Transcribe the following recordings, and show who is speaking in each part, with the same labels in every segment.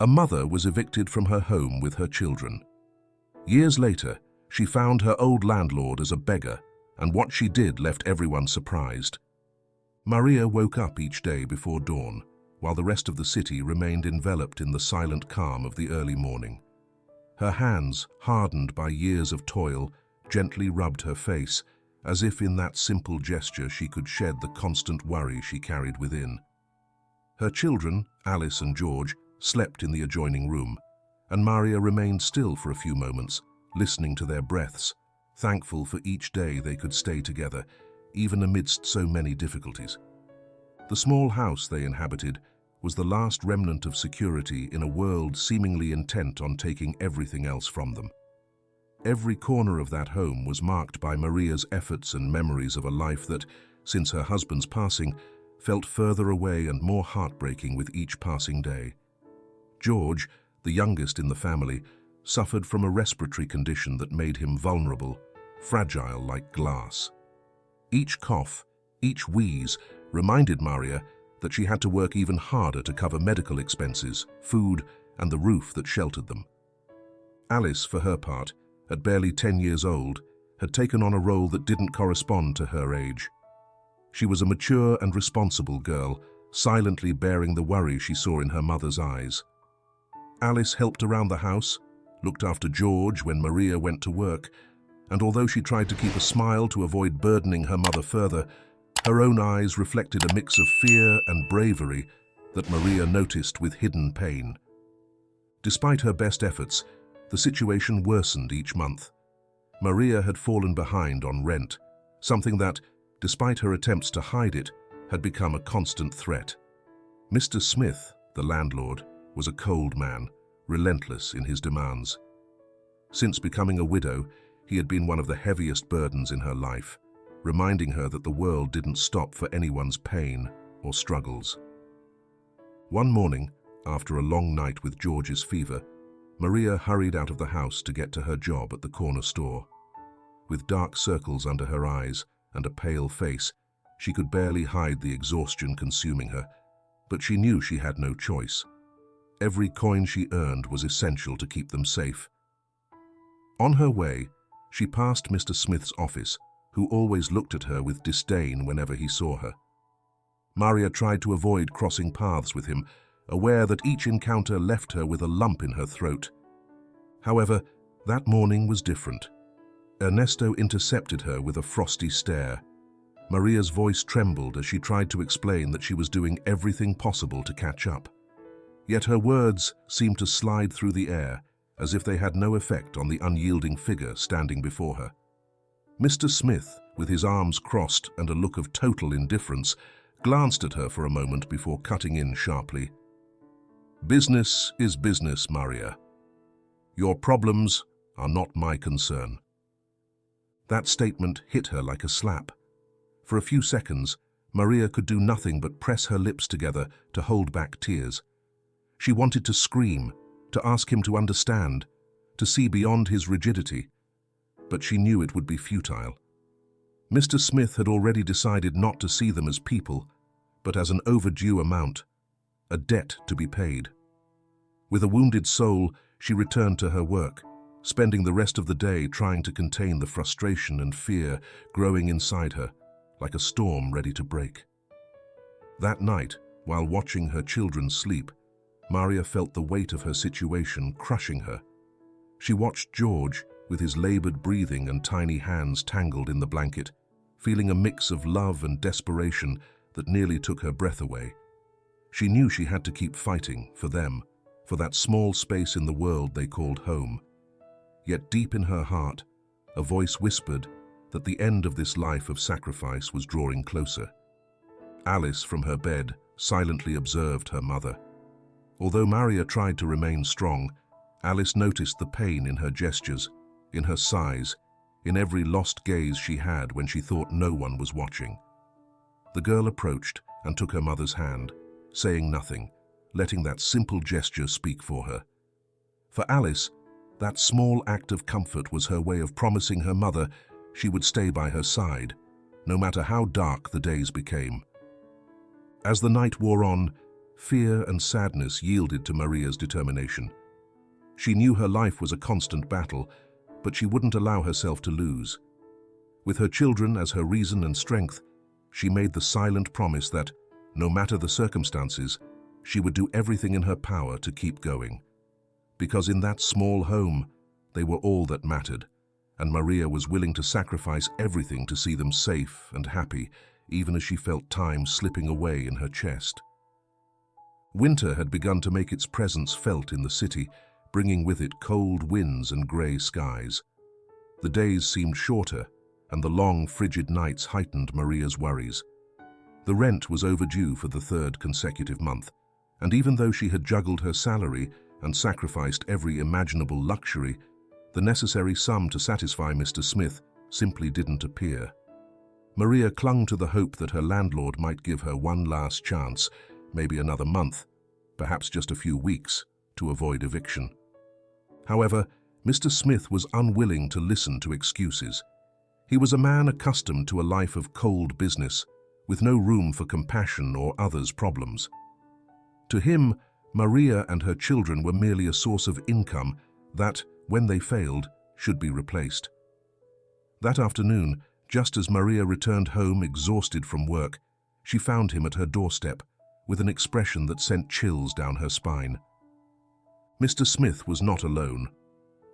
Speaker 1: A mother was evicted from her home with her children. Years later, she found her old landlord as a beggar, and what she did left everyone surprised. Maria woke up each day before dawn, while the rest of the city remained enveloped in the silent calm of the early morning. Her hands, hardened by years of toil, gently rubbed her face, as if in that simple gesture she could shed the constant worry she carried within. Her children, Alice and George, slept in the adjoining room, and Maria remained still for a few moments, listening to their breaths, thankful for each day they could stay together, even amidst so many difficulties. The small house they inhabited was the last remnant of security in a world seemingly intent on taking everything else from them. Every corner of that home was marked by Maria's efforts and memories of a life that, since her husband's passing, felt further away and more heartbreaking with each passing day. George, the youngest in the family, suffered from a respiratory condition that made him vulnerable, fragile like glass. Each cough, each wheeze, reminded Maria that she had to work even harder to cover medical expenses, food, and the roof that sheltered them. Alice, for her part, at barely 10 years old, had taken on a role that didn't correspond to her age. She was a mature and responsible girl, silently bearing the worry she saw in her mother's eyes. Alice helped around the house, looked after George when Maria went to work, and although she tried to keep a smile to avoid burdening her mother further, her own eyes reflected a mix of fear and bravery that Maria noticed with hidden pain. Despite her best efforts, the situation worsened each month. Maria had fallen behind on rent, something that, despite her attempts to hide it, had become a constant threat. Mr. Smith, the landlord, was a cold man, relentless in his demands. Since becoming a widow, he had been one of the heaviest burdens in her life, reminding her that the world didn't stop for anyone's pain or struggles. One morning, after a long night with George's fever, Maria hurried out of the house to get to her job at the corner store. With dark circles under her eyes and a pale face, she could barely hide the exhaustion consuming her, but she knew she had no choice. Every coin she earned was essential to keep them safe. On her way, she passed Mr. Smith's office, who always looked at her with disdain whenever he saw her. Maria tried to avoid crossing paths with him, aware that each encounter left her with a lump in her throat. However, that morning was different. Ernesto intercepted her with a frosty stare. Maria's voice trembled as she tried to explain that she was doing everything possible to catch up. Yet her words seemed to slide through the air, as if they had no effect on the unyielding figure standing before her. Mr. Smith, with his arms crossed and a look of total indifference, glanced at her for a moment before cutting in sharply. "Business is business, Maria. Your problems are not my concern." That statement hit her like a slap. For a few seconds, Maria could do nothing but press her lips together to hold back tears. She wanted to scream, to ask him to understand, to see beyond his rigidity, but she knew it would be futile. Mr. Smith had already decided not to see them as people, but as an overdue amount, a debt to be paid. With a wounded soul, she returned to her work, spending the rest of the day trying to contain the frustration and fear growing inside her, like a storm ready to break. That night, while watching her children sleep, Maria felt the weight of her situation crushing her. She watched George, with his labored breathing and tiny hands tangled in the blanket, feeling a mix of love and desperation that nearly took her breath away. She knew she had to keep fighting for them, for that small space in the world they called home. Yet deep in her heart, a voice whispered that the end of this life of sacrifice was drawing closer. Alice, from her bed, silently observed her mother. Although Maria tried to remain strong, Alice noticed the pain in her gestures, in her sighs, in every lost gaze she had when she thought no one was watching. The girl approached and took her mother's hand, saying nothing, letting that simple gesture speak for her. For Alice, that small act of comfort was her way of promising her mother she would stay by her side, no matter how dark the days became. As the night wore on, fear and sadness yielded to Maria's determination. She knew her life was a constant battle, but she wouldn't allow herself to lose. With her children as her reason and strength, she made the silent promise that, no matter the circumstances, she would do everything in her power to keep going. Because in that small home, they were all that mattered, and Maria was willing to sacrifice everything to see them safe and happy, even as she felt time slipping away in her chest. Winter had begun to make its presence felt in the city, bringing with it cold winds and grey skies. The days seemed shorter, and the long, frigid nights heightened Maria's worries. The rent was overdue for the third consecutive month, and even though she had juggled her salary and sacrificed every imaginable luxury, the necessary sum to satisfy Mr. Smith simply didn't appear. Maria clung to the hope that her landlord might give her one last chance, maybe another month, perhaps just a few weeks, to avoid eviction. However, Mr. Smith was unwilling to listen to excuses. He was a man accustomed to a life of cold business, with no room for compassion or others' problems. To him, Maria and her children were merely a source of income that, when they failed, should be replaced. That afternoon, just as Maria returned home exhausted from work, she found him at her doorstep, with an expression that sent chills down her spine. Mr. Smith was not alone.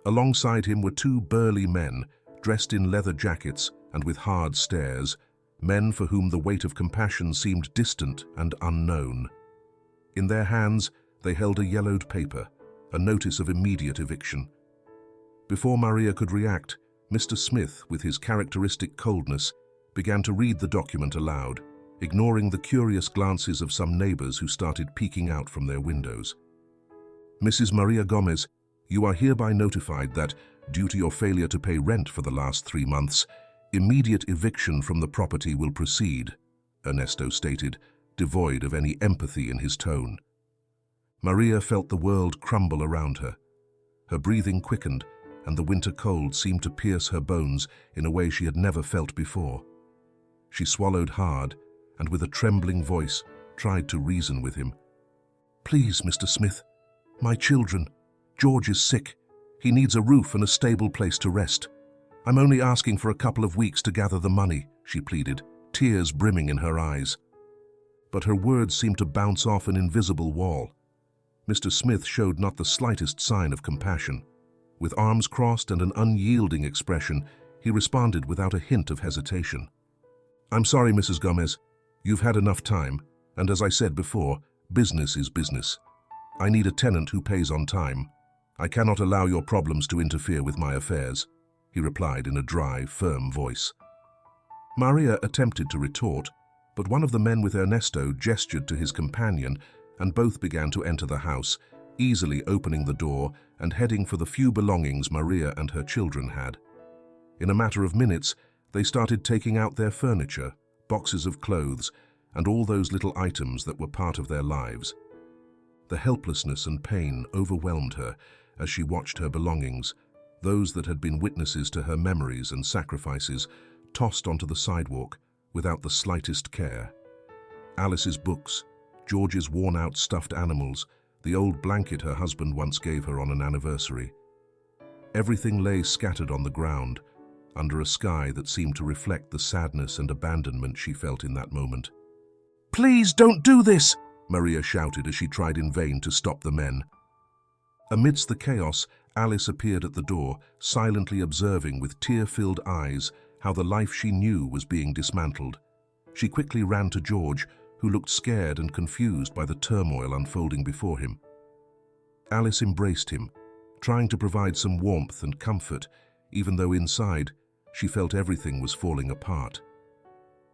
Speaker 1: Alongside him were two burly men, dressed in leather jackets and with hard stares, men for whom the weight of compassion seemed distant and unknown. In their hands, they held a yellowed paper, a notice of immediate eviction. Before Maria could react, Mr. Smith, with his characteristic coldness, began to read the document aloud, ignoring the curious glances of some neighbors who started peeking out from their windows. "Mrs. Maria Gomez, you are hereby notified that, due to your failure to pay rent for the last 3 months, immediate eviction from the property will proceed," Ernesto stated, devoid of any empathy in his tone. Maria felt the world crumble around her. Her breathing quickened, and the winter cold seemed to pierce her bones in a way she had never felt before. She swallowed hard, and with a trembling voice, tried to reason with him. "Please, Mr. Smith, my children. George is sick. He needs a roof and a stable place to rest. I'm only asking for a couple of weeks to gather the money," she pleaded, tears brimming in her eyes. But her words seemed to bounce off an invisible wall. Mr. Smith showed not the slightest sign of compassion. With arms crossed and an unyielding expression, he responded without a hint of hesitation. "I'm sorry, Mrs. Gomez. You've had enough time, and as I said before, business is business. I need a tenant who pays on time. I cannot allow your problems to interfere with my affairs," he replied in a dry, firm voice. Maria attempted to retort, but one of the men with Ernesto gestured to his companion, and both began to enter the house, easily opening the door and heading for the few belongings Maria and her children had. In a matter of minutes, they started taking out their furniture, boxes of clothes, and all those little items that were part of their lives. The helplessness and pain overwhelmed her as she watched her belongings, those that had been witnesses to her memories and sacrifices, tossed onto the sidewalk without the slightest care. Alice's books, George's worn-out stuffed animals, the old blanket her husband once gave her on an anniversary. Everything lay scattered on the ground, under a sky that seemed to reflect the sadness and abandonment she felt in that moment. "Please don't do this!" Maria shouted as she tried in vain to stop the men. Amidst the chaos, Alice appeared at the door, silently observing with tear-filled eyes how the life she knew was being dismantled. She quickly ran to George, who looked scared and confused by the turmoil unfolding before him. Alice embraced him, trying to provide some warmth and comfort, even though inside she felt everything was falling apart.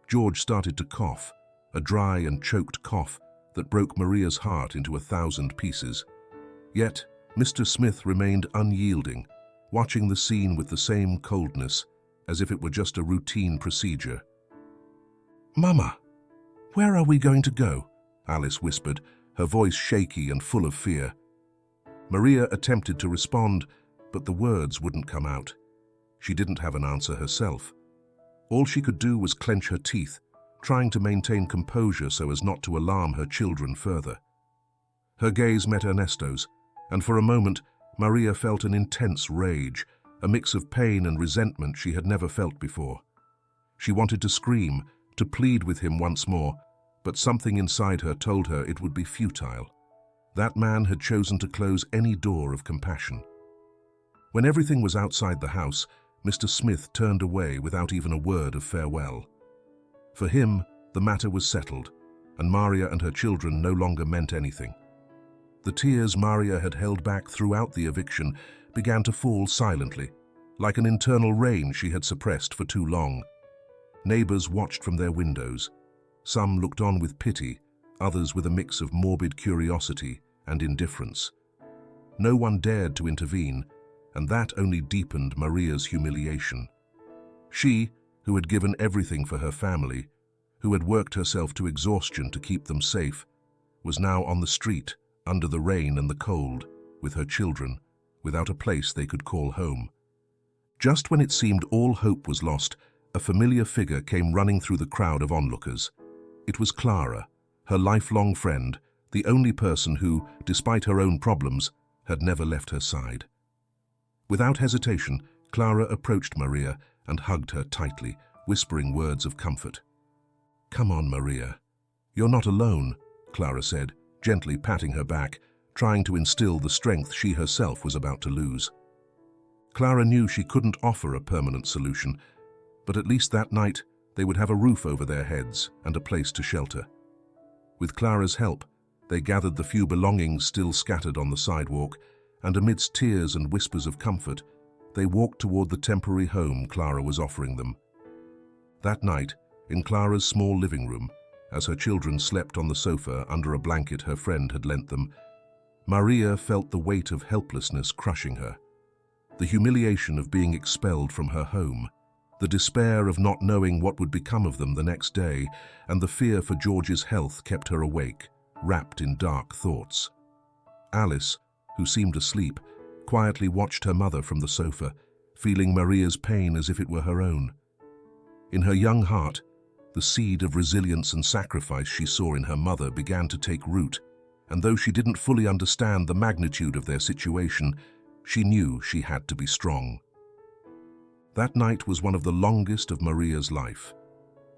Speaker 1: George started to cough, a dry and choked cough that broke Maria's heart into 1,000 pieces. Yet, Mr. Smith remained unyielding, watching the scene with the same coldness, as if it were just a routine procedure. "Mama, where are we going to go?" Alice whispered, her voice shaky and full of fear. Maria attempted to respond, but the words wouldn't come out. She didn't have an answer herself. All she could do was clench her teeth, trying to maintain composure so as not to alarm her children further. Her gaze met Ernesto's, and for a moment, Maria felt an intense rage, a mix of pain and resentment she had never felt before. She wanted to scream, to plead with him once more, but something inside her told her it would be futile. That man had chosen to close any door of compassion. When everything was outside the house, Mr. Smith turned away without even a word of farewell. For him, the matter was settled, and Maria and her children no longer meant anything. The tears Maria had held back throughout the eviction began to fall silently, like an internal rain she had suppressed for too long. Neighbors watched from their windows. Some looked on with pity, others with a mix of morbid curiosity and indifference. No one dared to intervene, and that only deepened Maria's humiliation. She, who had given everything for her family, who had worked herself to exhaustion to keep them safe, was now on the street, under the rain and the cold, with her children, without a place they could call home. Just when it seemed all hope was lost, a familiar figure came running through the crowd of onlookers. It was Clara, her lifelong friend, the only person who, despite her own problems, had never left her side. Without hesitation, Clara approached Maria and hugged her tightly, whispering words of comfort. "Come on, Maria. You're not alone," Clara said, gently patting her back, trying to instill the strength she herself was about to lose. Clara knew she couldn't offer a permanent solution, but at least that night they would have a roof over their heads and a place to shelter. With Clara's help, they gathered the few belongings still scattered on the sidewalk, and amidst tears and whispers of comfort, they walked toward the temporary home Clara was offering them. That night, in Clara's small living room, as her children slept on the sofa under a blanket her friend had lent them, Maria felt the weight of helplessness crushing her. The humiliation of being expelled from her home, the despair of not knowing what would become of them the next day, and the fear for George's health kept her awake, wrapped in dark thoughts. Alice, who seemed asleep, quietly watched her mother from the sofa, feeling Maria's pain as if it were her own. In her young heart, the seed of resilience and sacrifice she saw in her mother began to take root, and though she didn't fully understand the magnitude of their situation, she knew she had to be strong. That night was one of the longest of Maria's life.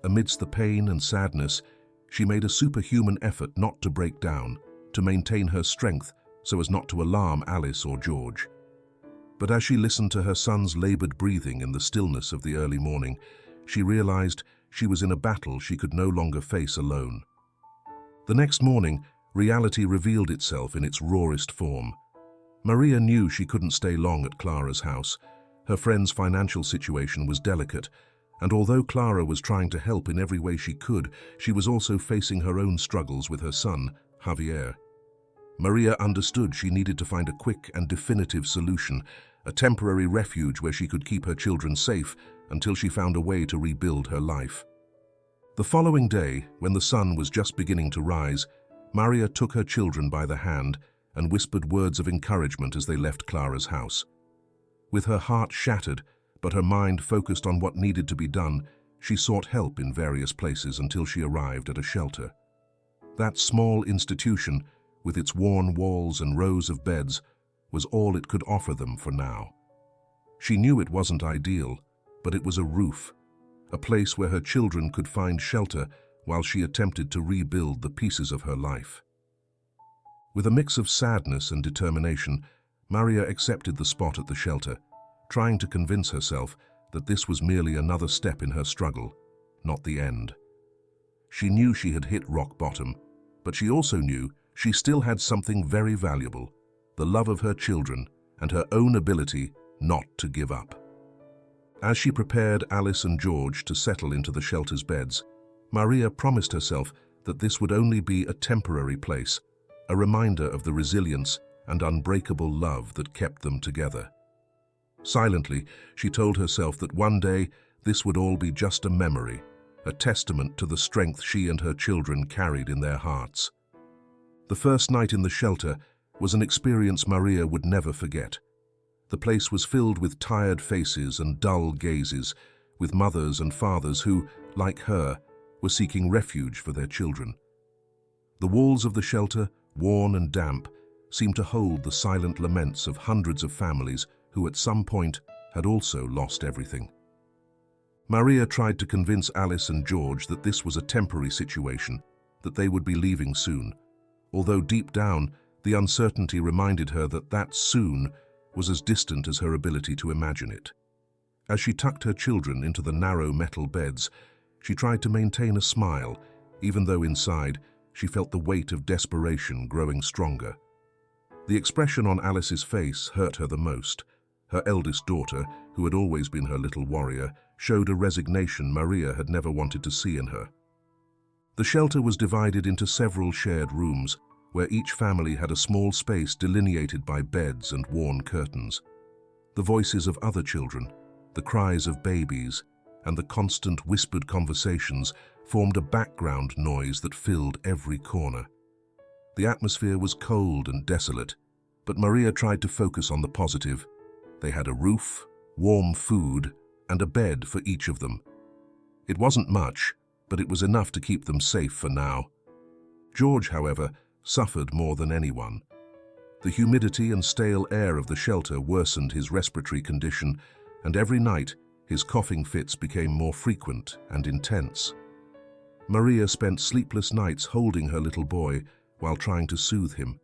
Speaker 1: Amidst the pain and sadness, she made a superhuman effort not to break down, to maintain her strength so as not to alarm Alice or George. But as she listened to her son's labored breathing in the stillness of the early morning, she realized she was in a battle she could no longer face alone. The next morning, reality revealed itself in its rawest form. Maria knew she couldn't stay long at Clara's house. Her friend's financial situation was delicate, and although Clara was trying to help in every way she could, she was also facing her own struggles with her son, Javier. Maria understood she needed to find a quick and definitive solution, a temporary refuge where she could keep her children safe until she found a way to rebuild her life. The following day, when the sun was just beginning to rise, Maria took her children by the hand and whispered words of encouragement as they left Clara's house. With her heart shattered, but her mind focused on what needed to be done, she sought help in various places until she arrived at a shelter. That small institution, with its worn walls and rows of beds, was all it could offer them for now. She knew it wasn't ideal, but it was a roof, a place where her children could find shelter while she attempted to rebuild the pieces of her life. With a mix of sadness and determination, Maria accepted the spot at the shelter, trying to convince herself that this was merely another step in her struggle, not the end. She knew she had hit rock bottom, but she also knew she still had something very valuable, the love of her children and her own ability not to give up. As she prepared Alice and George to settle into the shelter's beds, Maria promised herself that this would only be a temporary place, a reminder of the resilience and unbreakable love that kept them together. Silently, she told herself that one day this would all be just a memory, a testament to the strength she and her children carried in their hearts. The first night in the shelter was an experience Maria would never forget. The place was filled with tired faces and dull gazes, with mothers and fathers who, like her, were seeking refuge for their children. The walls of the shelter worn and damp, seemed to hold the silent laments of hundreds of families who at some point had also lost everything. Maria tried to convince Alice and George that this was a temporary situation, that they would be leaving soon, although deep down, the uncertainty reminded her that that soon was as distant as her ability to imagine it. As she tucked her children into the narrow metal beds, she tried to maintain a smile, even though inside she felt the weight of desperation growing stronger. The expression on Alice's face hurt her the most. Her eldest daughter, who had always been her little warrior, showed a resignation Maria had never wanted to see in her. The shelter was divided into several shared rooms, where each family had a small space delineated by beds and worn curtains. The voices of other children, the cries of babies, and the constant whispered conversations formed a background noise that filled every corner. The atmosphere was cold and desolate, but Maria tried to focus on the positive. They had a roof, warm food, and a bed for each of them. It wasn't much, but it was enough to keep them safe for now. George, however, suffered more than anyone. The humidity and stale air of the shelter worsened his respiratory condition, and every night his coughing fits became more frequent and intense. Maria spent sleepless nights holding her little boy while trying to soothe him.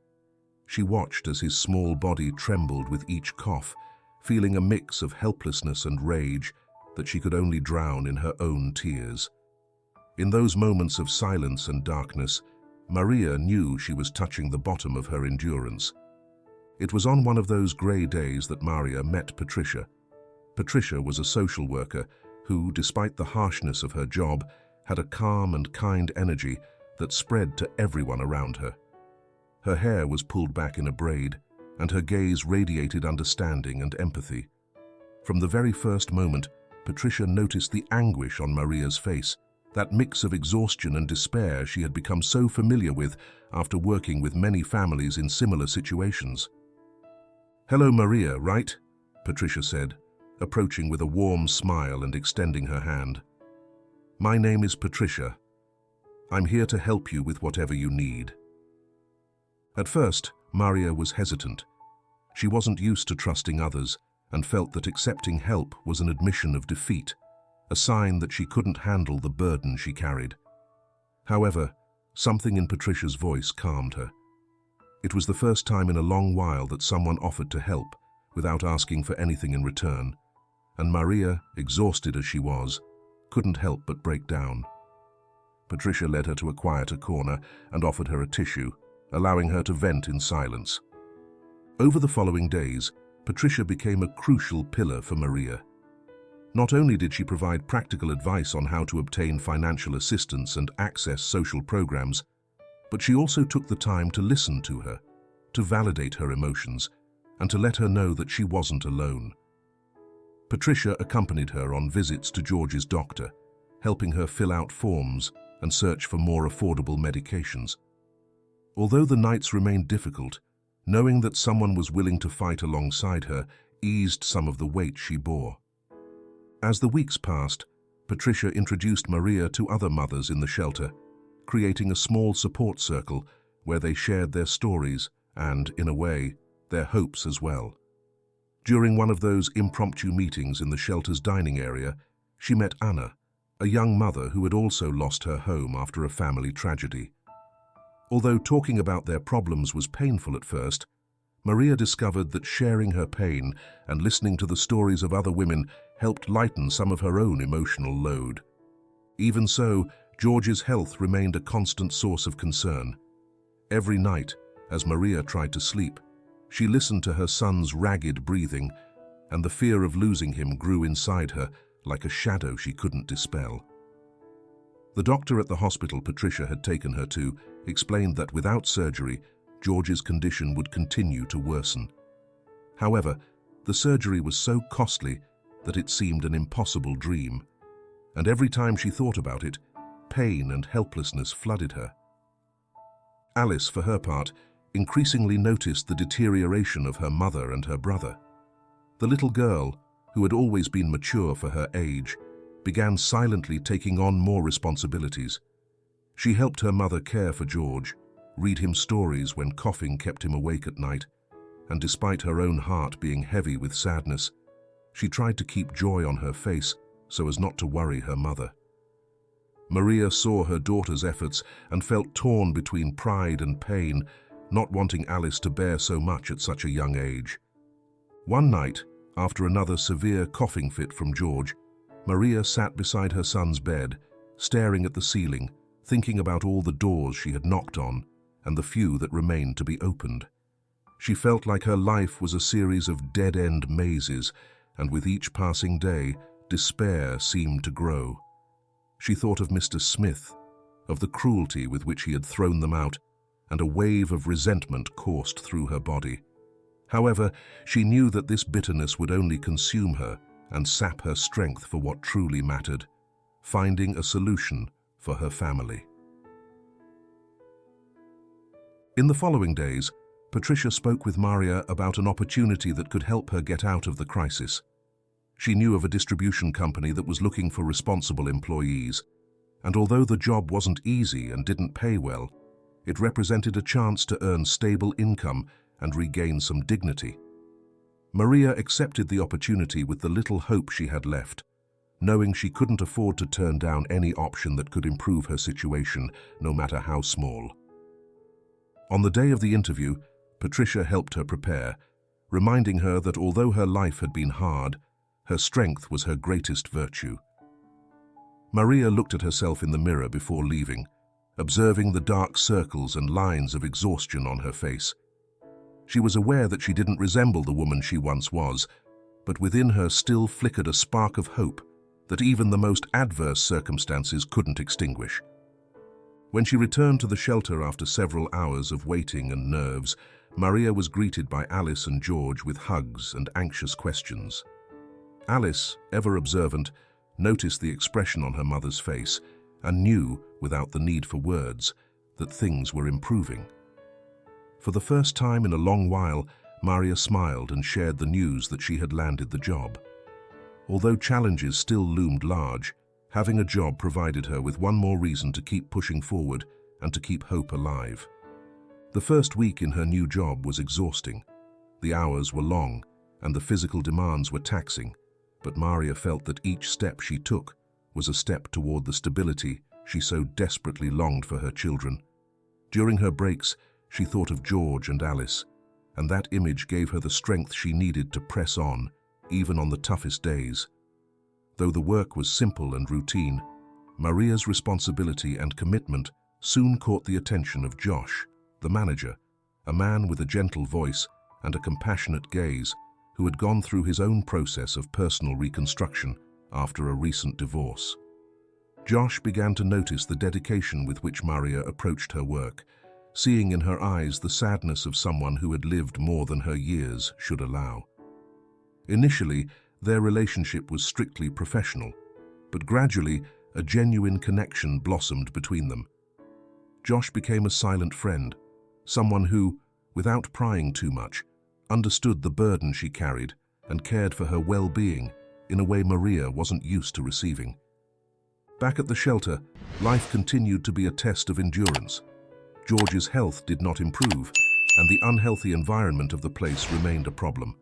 Speaker 1: She watched as his small body trembled with each cough, feeling a mix of helplessness and rage that she could only drown in her own tears. In those moments of silence and darkness, Maria knew she was touching the bottom of her endurance. It was on one of those grey days that Maria met Patricia. Patricia was a social worker who, despite the harshness of her job, had a calm and kind energy that spread to everyone around her. Her hair was pulled back in a braid, and her gaze radiated understanding and empathy. From the very first moment, Patricia noticed the anguish on Maria's face, that mix of exhaustion and despair she had become so familiar with after working with many families in similar situations. "Hello, Maria, right?" Patricia said, approaching with a warm smile and extending her hand. "My name is Patricia. I'm here to help you with whatever you need." At first, Maria was hesitant. She wasn't used to trusting others and felt that accepting help was an admission of defeat, a sign that she couldn't handle the burden she carried. However, something in Patricia's voice calmed her. It was the first time in a long while that someone offered to help without asking for anything in return, and Maria, exhausted as she was, couldn't help but break down. Patricia led her to a quieter corner and offered her a tissue, allowing her to vent in silence. Over the following days, Patricia became a crucial pillar for Maria. Not only did she provide practical advice on how to obtain financial assistance and access social programs, but she also took the time to listen to her, to validate her emotions, and to let her know that she wasn't alone. Patricia accompanied her on visits to George's doctor, helping her fill out forms and search for more affordable medications. Although the nights remained difficult, knowing that someone was willing to fight alongside her eased some of the weight she bore. As the weeks passed, Patricia introduced Maria to other mothers in the shelter, creating a small support circle where they shared their stories and, in a way, their hopes as well. During one of those impromptu meetings in the shelter's dining area, she met Anna, a young mother who had also lost her home after a family tragedy. Although talking about their problems was painful at first, Maria discovered that sharing her pain and listening to the stories of other women helped lighten some of her own emotional load. Even so, George's health remained a constant source of concern. Every night, as Maria tried to sleep, she listened to her son's ragged breathing, and the fear of losing him grew inside her like a shadow she couldn't dispel. The doctor at the hospital Patricia had taken her to explained that without surgery, George's condition would continue to worsen. However, the surgery was so costly that it seemed an impossible dream, and every time she thought about it, pain and helplessness flooded her. Alice, for her part, increasingly noticed the deterioration of her mother and her brother. The little girl, who had always been mature for her age, began silently taking on more responsibilities. She helped her mother care for George, read him stories when coughing kept him awake at night, and despite her own heart being heavy with sadness, she tried to keep joy on her face so as not to worry her mother. Maria saw her daughter's efforts and felt torn between pride and pain, not wanting Alice to bear so much at such a young age. One night, after another severe coughing fit from George, Maria sat beside her son's bed, staring at the ceiling, thinking about all the doors she had knocked on and the few that remained to be opened. She felt like her life was a series of dead-end mazes, and with each passing day, despair seemed to grow. She thought of Mr. Smith, of the cruelty with which he had thrown them out, and a wave of resentment coursed through her body. However, she knew that this bitterness would only consume her and sap her strength for what truly mattered, finding a solution for her family. In the following days, Patricia spoke with Maria about an opportunity that could help her get out of the crisis. She knew of a distribution company that was looking for responsible employees, and although the job wasn't easy and didn't pay well, it represented a chance to earn stable income and regain some dignity. Maria accepted the opportunity with the little hope she had left, knowing she couldn't afford to turn down any option that could improve her situation, no matter how small. On the day of the interview, Patricia helped her prepare, reminding her that although her life had been hard, her strength was her greatest virtue. Maria looked at herself in the mirror before leaving, observing the dark circles and lines of exhaustion on her face. She was aware that she didn't resemble the woman she once was, but within her still flickered a spark of hope that even the most adverse circumstances couldn't extinguish. When she returned to the shelter after several hours of waiting and nerves, Maria was greeted by Alice and George with hugs and anxious questions. Alice, ever observant, noticed the expression on her mother's face and knew, without the need for words, that things were improving. For the first time in a long while, Maria smiled and shared the news that she had landed the job. Although challenges still loomed large, having a job provided her with one more reason to keep pushing forward and to keep hope alive. The first week in her new job was exhausting. The hours were long and the physical demands were taxing, but Maria felt that each step she took was a step toward the stability she so desperately longed for her children. During her breaks, she thought of George and Alice, and that image gave her the strength she needed to press on, even on the toughest days. Though the work was simple and routine, Maria's responsibility and commitment soon caught the attention of Josh, the manager, a man with a gentle voice and a compassionate gaze who had gone through his own process of personal reconstruction after a recent divorce. Josh began to notice the dedication with which Maria approached her work, seeing in her eyes the sadness of someone who had lived more than her years should allow. Initially, their relationship was strictly professional, but gradually a genuine connection blossomed between them. Josh became a silent friend, someone who, without prying too much, understood the burden she carried and cared for her well-being in a way Maria wasn't used to receiving. Back at the shelter, life continued to be a test of endurance. George's health did not improve, and the unhealthy environment of the place remained a problem.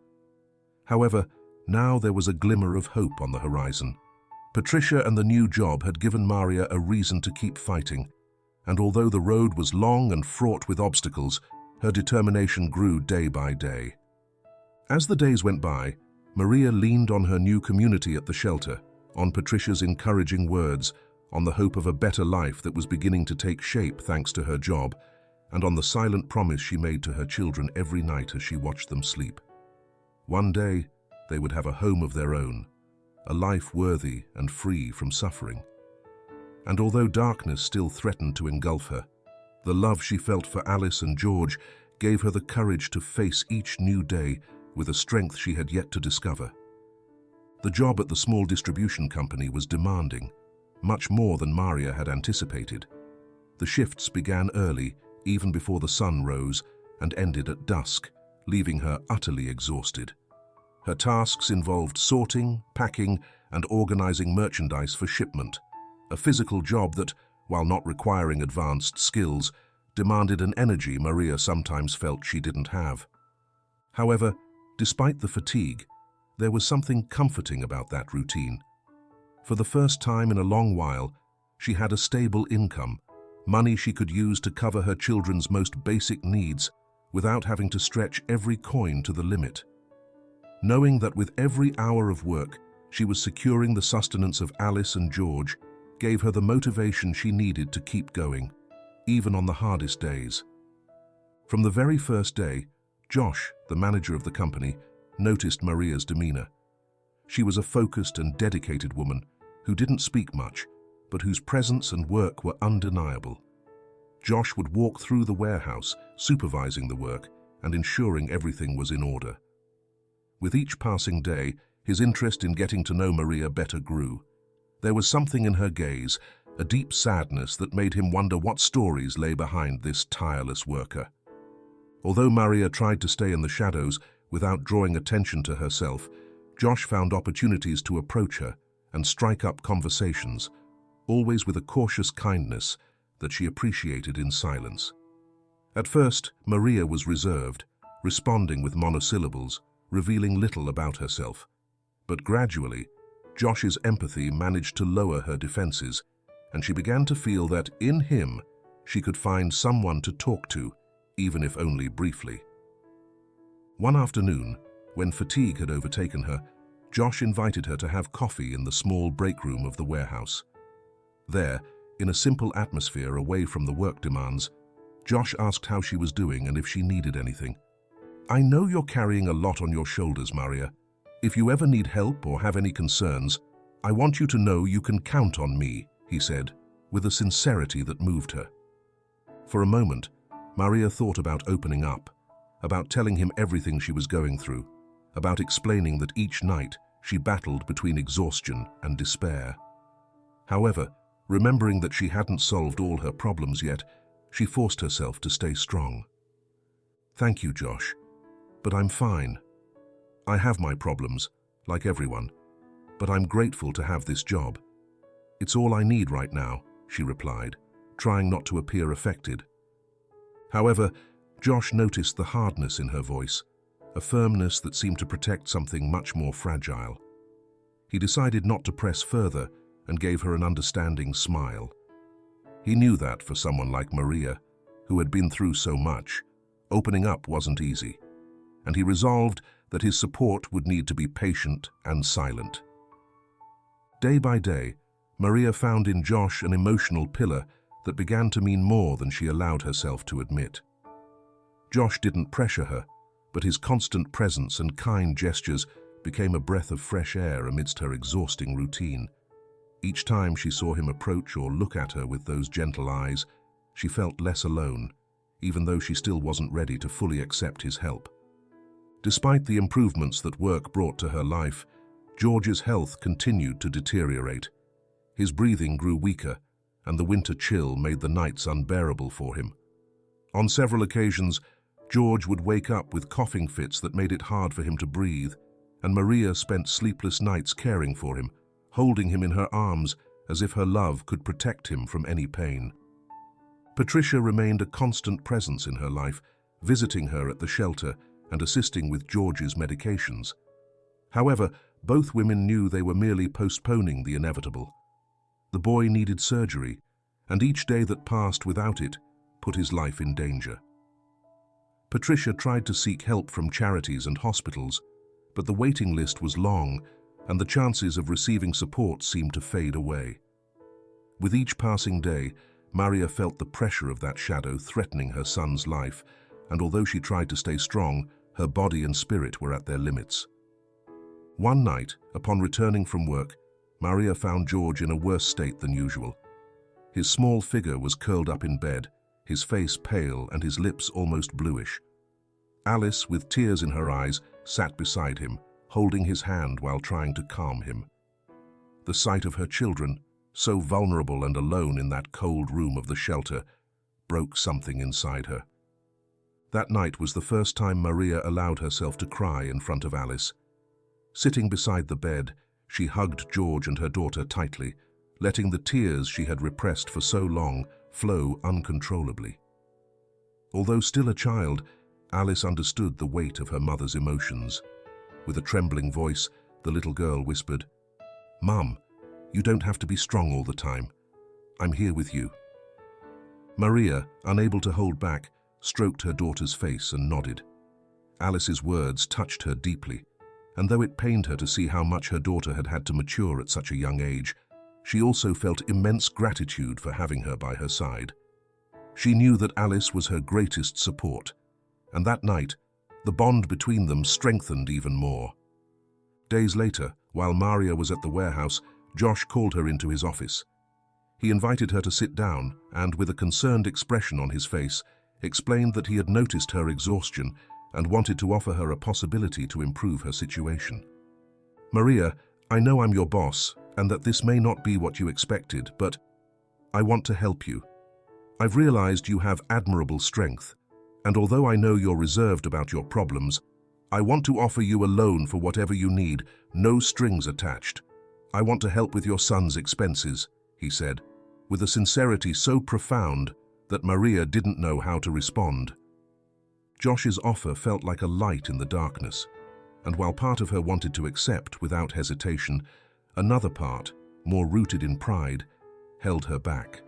Speaker 1: However, now there was a glimmer of hope on the horizon. Patricia and the new job had given Maria a reason to keep fighting, and although the road was long and fraught with obstacles, her determination grew day by day. As the days went by, Maria leaned on her new community at the shelter, on Patricia's encouraging words, on the hope of a better life that was beginning to take shape thanks to her job, and on the silent promise she made to her children every night as she watched them sleep. One day, they would have a home of their own, a life worthy and free from suffering. And although darkness still threatened to engulf her, the love she felt for Alice and George gave her the courage to face each new day with a strength she had yet to discover. The job at the small distribution company was demanding, much more than Maria had anticipated. The shifts began early, even before the sun rose, and ended at dusk, leaving her utterly exhausted. Her tasks involved sorting, packing, and organizing merchandise for shipment, a physical job that, while not requiring advanced skills, demanded an energy Maria sometimes felt she didn't have. However, despite the fatigue, there was something comforting about that routine. For the first time in a long while, she had a stable income, money she could use to cover her children's most basic needs without having to stretch every coin to the limit. Knowing that with every hour of work, she was securing the sustenance of Alice and George gave her the motivation she needed to keep going, even on the hardest days. From the very first day, Josh, the manager of the company, noticed Maria's demeanor. She was a focused and dedicated woman who didn't speak much, but whose presence and work were undeniable. Josh would walk through the warehouse, supervising the work and ensuring everything was in order. With each passing day, his interest in getting to know Maria better grew. There was something in her gaze, a deep sadness that made him wonder what stories lay behind this tireless worker. Although Maria tried to stay in the shadows without drawing attention to herself, Josh found opportunities to approach her and strike up conversations, always with a cautious kindness that she appreciated in silence. At first, Maria was reserved, responding with monosyllables, revealing little about herself. But gradually, Josh's empathy managed to lower her defenses, and she began to feel that, in him, she could find someone to talk to, even if only briefly. One afternoon, when fatigue had overtaken her, Josh invited her to have coffee in the small break room of the warehouse. There, in a simple atmosphere away from the work demands, Josh asked how she was doing and if she needed anything. "I know you're carrying a lot on your shoulders, Maria. If you ever need help or have any concerns, I want you to know you can count on me," he said, with a sincerity that moved her. For a moment, Maria thought about opening up, about telling him everything she was going through, about explaining that each night she battled between exhaustion and despair. However, remembering that she hadn't solved all her problems yet, she forced herself to stay strong. "Thank you, Josh, but I'm fine. I have my problems, like everyone, but I'm grateful to have this job. It's all I need right now," she replied, trying not to appear affected. However, Josh noticed the hardness in her voice, a firmness that seemed to protect something much more fragile. He decided not to press further and gave her an understanding smile. He knew that for someone like Maria, who had been through so much, opening up wasn't easy, and he resolved that his support would need to be patient and silent. Day by day, Maria found in Josh an emotional pillar that began to mean more than she allowed herself to admit. Josh didn't pressure her, but his constant presence and kind gestures became a breath of fresh air amidst her exhausting routine. Each time she saw him approach or look at her with those gentle eyes, she felt less alone, even though she still wasn't ready to fully accept his help. Despite the improvements that work brought to her life, George's health continued to deteriorate. His breathing grew weaker, and the winter chill made the nights unbearable for him. On several occasions, George would wake up with coughing fits that made it hard for him to breathe, and Maria spent sleepless nights caring for him, holding him in her arms as if her love could protect him from any pain. Patricia remained a constant presence in her life, visiting her at the shelter and assisting with George's medications. However, both women knew they were merely postponing the inevitable. The boy needed surgery, and each day that passed without it put his life in danger. Patricia tried to seek help from charities and hospitals, but the waiting list was long, and the chances of receiving support seemed to fade away. With each passing day, Maria felt the pressure of that shadow threatening her son's life, and although she tried to stay strong, her body and spirit were at their limits. One night, upon returning from work, Maria found George in a worse state than usual. His small figure was curled up in bed, his face pale and his lips almost bluish. Alice, with tears in her eyes, sat beside him, holding his hand while trying to calm him. The sight of her children, so vulnerable and alone in that cold room of the shelter, broke something inside her. That night was the first time Maria allowed herself to cry in front of Alice. Sitting beside the bed, she hugged George and her daughter tightly, letting the tears she had repressed for so long flow uncontrollably. Although still a child, Alice understood the weight of her mother's emotions. With a trembling voice, the little girl whispered, "Mum, you don't have to be strong all the time. I'm here with you." Maria, unable to hold back, stroked her daughter's face and nodded. Alice's words touched her deeply, and though it pained her to see how much her daughter had had to mature at such a young age, she also felt immense gratitude for having her by her side. She knew that Alice was her greatest support, and that night, the bond between them strengthened even more. Days later, while Maria was at the warehouse, Josh called her into his office. He invited her to sit down and, with a concerned expression on his face, explained that he had noticed her exhaustion and wanted to offer her a possibility to improve her situation. "Maria, I know I'm your boss and that this may not be what you expected, but I want to help you. I've realized you have admirable strength, and although I know you're reserved about your problems, I want to offer you a loan for whatever you need, no strings attached. I want to help with your son's expenses," he said, with a sincerity so profound that Maria didn't know how to respond. Josh's offer felt like a light in the darkness, and while part of her wanted to accept without hesitation, another part, more rooted in pride, held her back.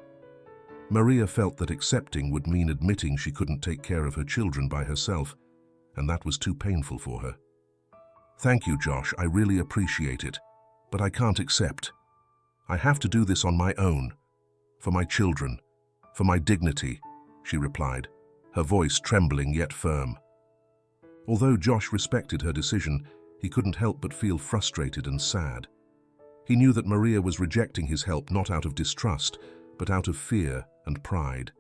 Speaker 1: Maria felt that accepting would mean admitting she couldn't take care of her children by herself, and that was too painful for her. "Thank you, Josh, I really appreciate it, but I can't accept. I have to do this on my own, for my children, for my dignity," she replied, her voice trembling yet firm. Although Josh respected her decision, he couldn't help but feel frustrated and sad. He knew that Maria was rejecting his help not out of distrust, but out of fear and pride.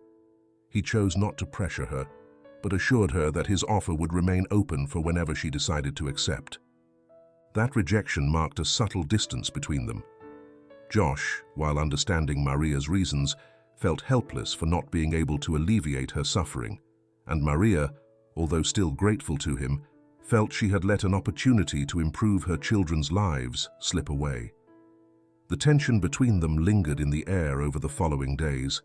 Speaker 1: He chose not to pressure her, but assured her that his offer would remain open for whenever she decided to accept. That rejection marked a subtle distance between them. Josh, while understanding Maria's reasons, felt helpless for not being able to alleviate her suffering, and Maria, although still grateful to him, felt she had let an opportunity to improve her children's lives slip away. The tension between them lingered in the air over the following days,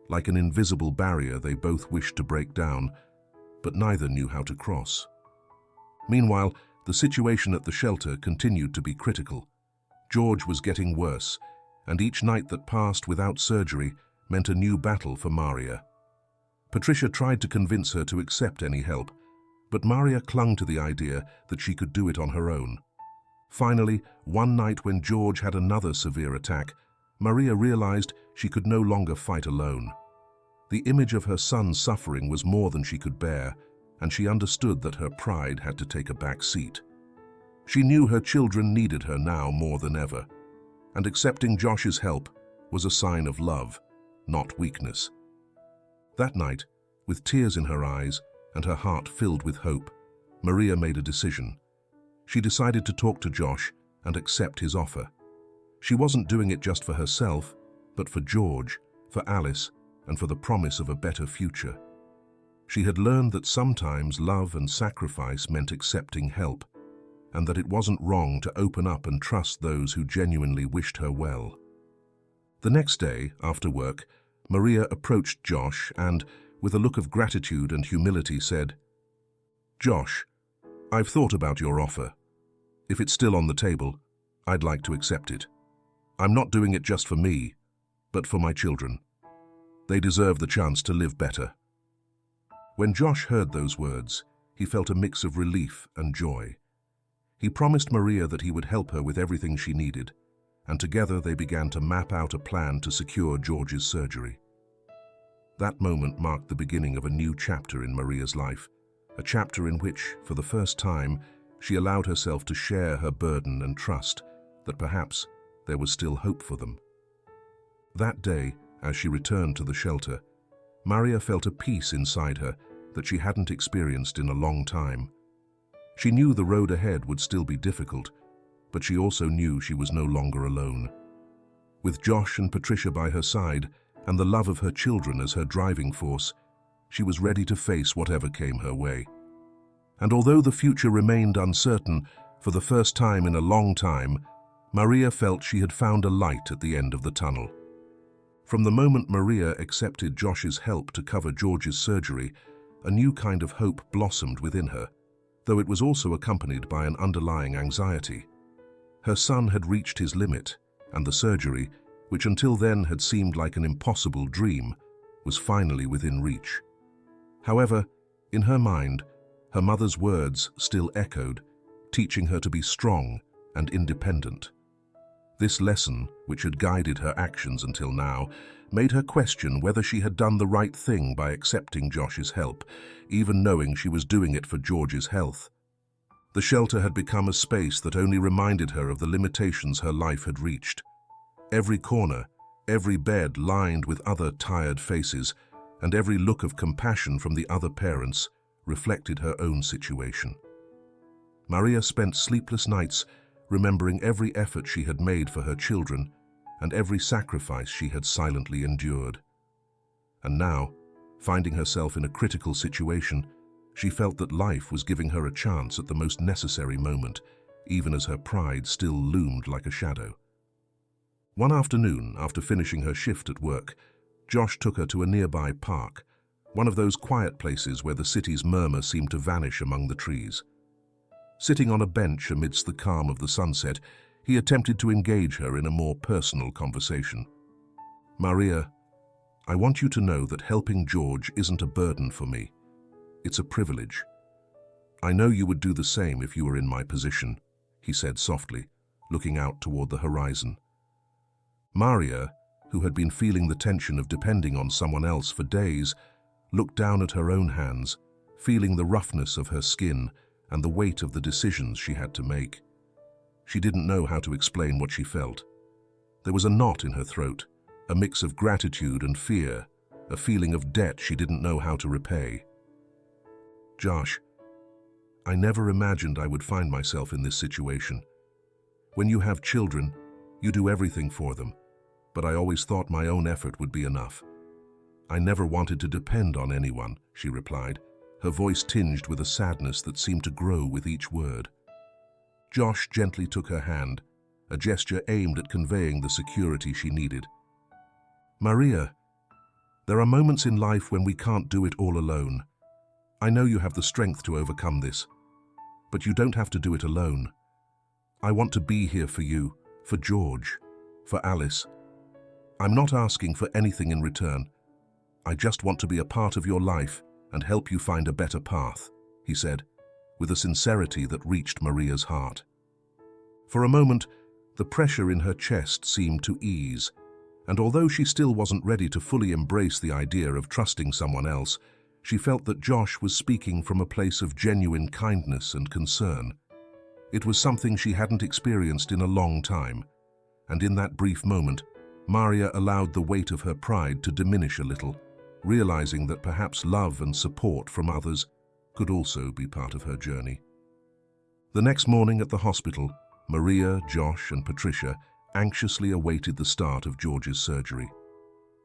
Speaker 1: like an invisible barrier they both wished to break down, but neither knew how to cross. Meanwhile, the situation at the shelter continued to be critical. George was getting worse, and each night that passed without surgery meant a new battle for Maria. Patricia tried to convince her to accept any help, but Maria clung to the idea that she could do it on her own. Finally, one night when George had another severe attack, Maria realized she could no longer fight alone. The image of her son's suffering was more than she could bear, and she understood that her pride had to take a back seat. She knew her children needed her now more than ever, and accepting Josh's help was a sign of love, not weakness. That night, with tears in her eyes and her heart filled with hope, Maria made a decision. She decided to talk to Josh and accept his offer. She wasn't doing it just for herself, but for George, for Alice, and for the promise of a better future. She had learned that sometimes love and sacrifice meant accepting help, and that it wasn't wrong to open up and trust those who genuinely wished her well. The next day, after work, Maria approached Josh and, with a look of gratitude and humility, said, "Josh, I've thought about your offer. If it's still on the table, I'd like to accept it. I'm not doing it just for me, but for my children. They deserve the chance to live better." When Josh heard those words, he felt a mix of relief and joy. He promised Maria that he would help her with everything she needed, and together they began to map out a plan to secure George's surgery. That moment marked the beginning of a new chapter in Maria's life, a chapter in which, for the first time, she allowed herself to share her burden and trust that perhaps there was still hope for them. That day, as she returned to the shelter, Maria felt a peace inside her that she hadn't experienced in a long time. She knew the road ahead would still be difficult, but she also knew she was no longer alone. With Josh and Patricia by her side, and the love of her children as her driving force, she was ready to face whatever came her way. And although the future remained uncertain, for the first time in a long time, Maria felt she had found a light at the end of the tunnel. From the moment Maria accepted Josh's help to cover George's surgery, a new kind of hope blossomed within her, though it was also accompanied by an underlying anxiety. Her son had reached his limit, and the surgery, which until then had seemed like an impossible dream, was finally within reach. However, in her mind, her mother's words still echoed, teaching her to be strong and independent. This lesson, which had guided her actions until now, made her question whether she had done the right thing by accepting Josh's help, even knowing she was doing it for George's health. The shelter had become a space that only reminded her of the limitations her life had reached. Every corner, every bed lined with other tired faces, and every look of compassion from the other parents reflected her own situation. Maria spent sleepless nights remembering every effort she had made for her children and every sacrifice she had silently endured. And now, finding herself in a critical situation, she felt that life was giving her a chance at the most necessary moment, even as her pride still loomed like a shadow. One afternoon, after finishing her shift at work, Josh took her to a nearby park, one of those quiet places where the city's murmur seemed to vanish among the trees. Sitting on a bench amidst the calm of the sunset, he attempted to engage her in a more personal conversation. "Maria, I want you to know that helping George isn't a burden for me. It's a privilege. I know you would do the same if you were in my position," he said softly, looking out toward the horizon. Maria, who had been feeling the tension of depending on someone else for days, looked down at her own hands, feeling the roughness of her skin and the weight of the decisions she had to make. She didn't know how to explain what she felt. There was a knot in her throat, a mix of gratitude and fear, a feeling of debt she didn't know how to repay. "Josh, I never imagined I would find myself in this situation. When you have children, you do everything for them, but I always thought my own effort would be enough. I never wanted to depend on anyone," she replied, her voice tinged with a sadness that seemed to grow with each word. Josh gently took her hand, a gesture aimed at conveying the security she needed. "Maria, there are moments in life when we can't do it all alone. I know you have the strength to overcome this, but you don't have to do it alone. I want to be here for you, for George, for Alice. I'm not asking for anything in return. I just want to be a part of your life and help you find a better path," he said, with a sincerity that reached Maria's heart. For a moment, the pressure in her chest seemed to ease, and although she still wasn't ready to fully embrace the idea of trusting someone else, she felt that Josh was speaking from a place of genuine kindness and concern. It was something she hadn't experienced in a long time, and in that brief moment, Maria allowed the weight of her pride to diminish a little, realizing that perhaps love and support from others could also be part of her journey. The next morning at the hospital, Maria, Josh, and Patricia anxiously awaited the start of George's surgery.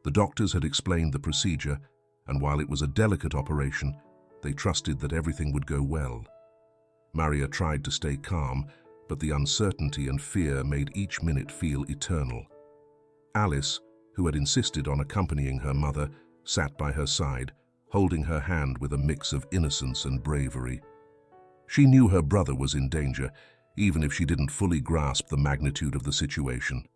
Speaker 1: The doctors had explained the procedure, and while it was a delicate operation, they trusted that everything would go well. Maria tried to stay calm, but the uncertainty and fear made each minute feel eternal. Alice, who had insisted on accompanying her mother, sat by her side, holding her hand with a mix of innocence and bravery. She knew her brother was in danger, even if she didn't fully grasp the magnitude of the situation.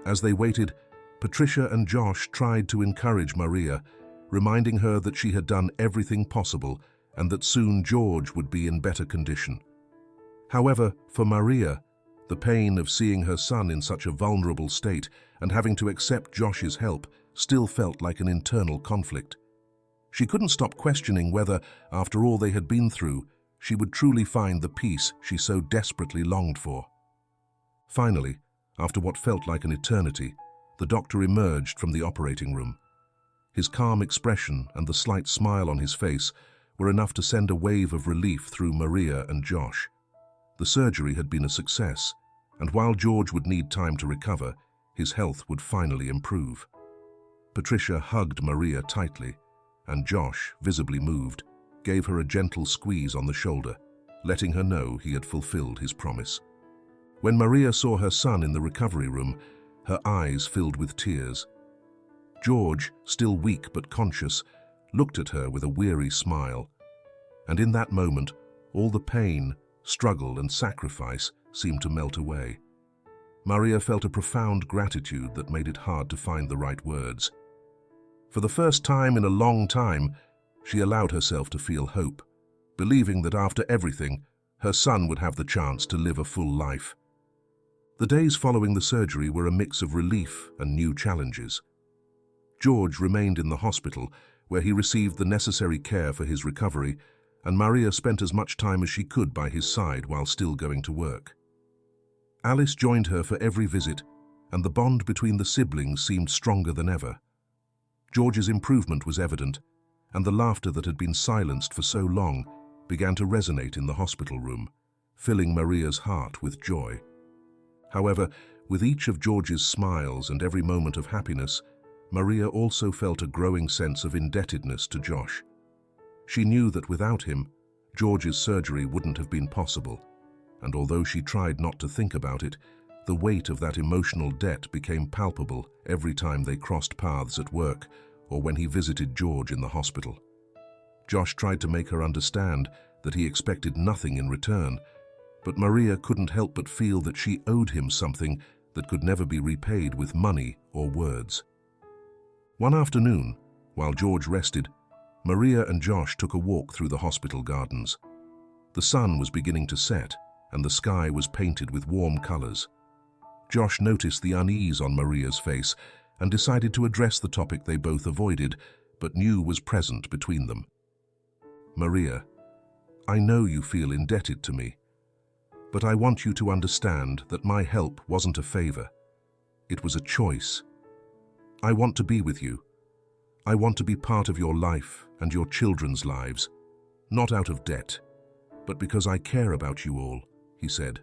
Speaker 1: As they waited, Patricia and Josh tried to encourage Maria, reminding her that she had done everything possible and that soon George would be in better condition. However, for Maria, the pain of seeing her son in such a vulnerable state and having to accept Josh's help still felt like an internal conflict. She couldn't stop questioning whether, after all they had been through, she would truly find the peace she so desperately longed for. Finally, after what felt like an eternity, the doctor emerged from the operating room. His calm expression and the slight smile on his face were enough to send a wave of relief through Maria and Josh. The surgery had been a success, and while George would need time to recover, his health would finally improve. Patricia hugged Maria tightly, and Josh, visibly moved, gave her a gentle squeeze on the shoulder, letting her know he had fulfilled his promise. When Maria saw her son in the recovery room, her eyes filled with tears. George, still weak but conscious, looked at her with a weary smile, and in that moment, all the pain, struggle, and sacrifice seemed to melt away. Maria felt a profound gratitude that made it hard to find the right words. For the first time in a long time, she allowed herself to feel hope, believing that after everything, her son would have the chance to live a full life. The days following the surgery were a mix of relief and new challenges. George remained in the hospital, where he received the necessary care for his recovery, and Maria spent as much time as she could by his side while still going to work. Alice joined her for every visit, and the bond between the siblings seemed stronger than ever. George's improvement was evident, and the laughter that had been silenced for so long began to resonate in the hospital room, filling Maria's heart with joy. However, with each of George's smiles and every moment of happiness, Maria also felt a growing sense of indebtedness to Josh. She knew that without him, George's surgery wouldn't have been possible, and although she tried not to think about it, the weight of that emotional debt became palpable every time they crossed paths at work or when he visited George in the hospital. Josh tried to make her understand that he expected nothing in return, but Maria couldn't help but feel that she owed him something that could never be repaid with money or words. One afternoon, while George rested, Maria and Josh took a walk through the hospital gardens. The sun was beginning to set, and the sky was painted with warm colors. Josh noticed the unease on Maria's face and decided to address the topic they both avoided, but knew was present between them. "Maria, I know you feel indebted to me, but I want you to understand that my help wasn't a favor. It was a choice. I want to be with you. I want to be part of your life and your children's lives, not out of debt, but because I care about you all," he said,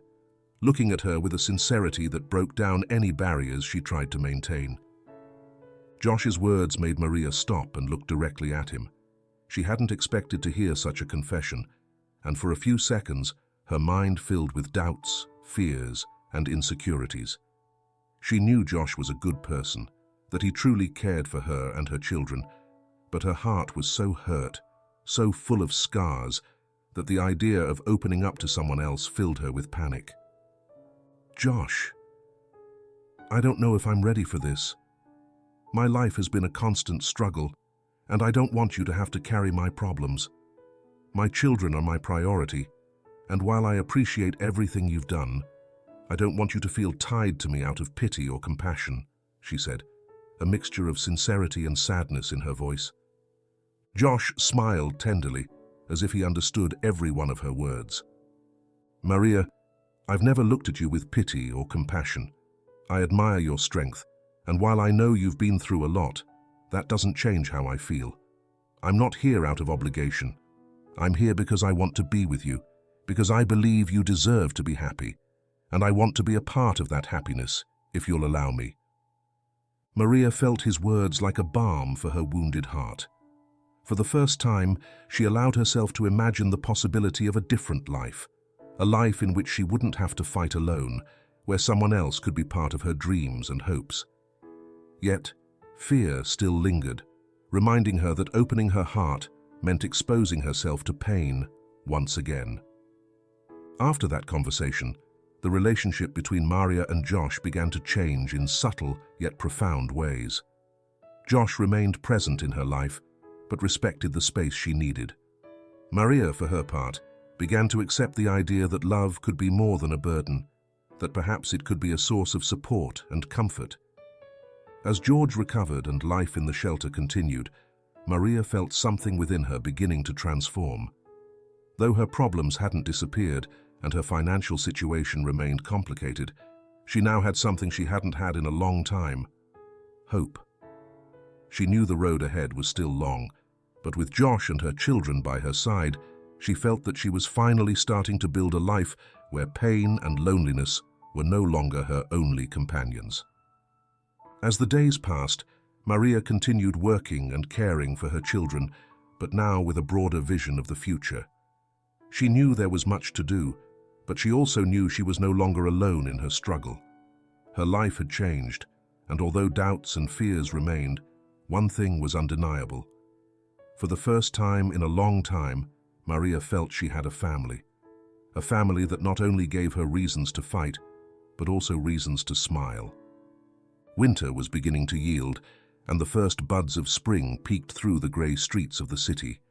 Speaker 1: looking at her with a sincerity that broke down any barriers she tried to maintain. Josh's words made Maria stop and look directly at him. She hadn't expected to hear such a confession, and for a few seconds, her mind filled with doubts, fears, and insecurities. She knew Josh was a good person, that he truly cared for her and her children, but her heart was so hurt, so full of scars, that the idea of opening up to someone else filled her with panic. "Josh, I don't know if I'm ready for this. My life has been a constant struggle, and I don't want you to have to carry my problems. My children are my priority, and while I appreciate everything you've done, I don't want you to feel tied to me out of pity or compassion," she said, a mixture of sincerity and sadness in her voice. Josh smiled tenderly, as if he understood every one of her words. "Maria, I've never looked at you with pity or compassion. I admire your strength, and while I know you've been through a lot, that doesn't change how I feel. I'm not here out of obligation. I'm here because I want to be with you, because I believe you deserve to be happy, and I want to be a part of that happiness, if you'll allow me." Maria felt his words like a balm for her wounded heart. For the first time, she allowed herself to imagine the possibility of a different life, a life in which she wouldn't have to fight alone, where someone else could be part of her dreams and hopes. Yet, fear still lingered, reminding her that opening her heart meant exposing herself to pain once again. After that conversation, the relationship between Maria and Josh began to change in subtle yet profound ways. Josh remained present in her life, but respected the space she needed. Maria, for her part, began to accept the idea that love could be more than a burden, that perhaps it could be a source of support and comfort. As George recovered and life in the shelter continued, Maria felt something within her beginning to transform. Though her problems hadn't disappeared and her financial situation remained complicated, she now had something she hadn't had in a long time: hope. She knew the road ahead was still long, but with Josh and her children by her side, she felt that she was finally starting to build a life where pain and loneliness were no longer her only companions. As the days passed, Maria continued working and caring for her children, but now with a broader vision of the future. She knew there was much to do, but she also knew she was no longer alone in her struggle. Her life had changed, and although doubts and fears remained, one thing was undeniable. For the first time in a long time, Maria felt she had a family that not only gave her reasons to fight, but also reasons to smile. Winter was beginning to yield, and the first buds of spring peeked through the grey streets of the city.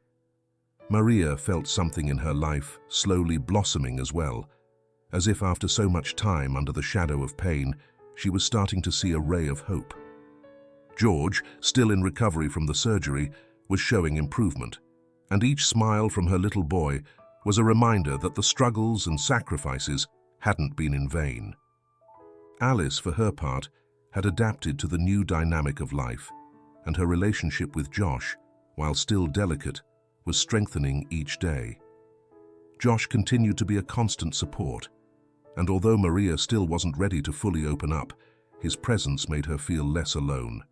Speaker 1: Maria felt something in her life slowly blossoming as well, as if after so much time under the shadow of pain, she was starting to see a ray of hope. George, still in recovery from the surgery, was showing improvement, and each smile from her little boy was a reminder that the struggles and sacrifices hadn't been in vain. Alice, for her part, had adapted to the new dynamic of life, and her relationship with Josh, while still delicate, was strengthening each day. Josh continued to be a constant support, and although Maria still wasn't ready to fully open up, his presence made her feel less alone,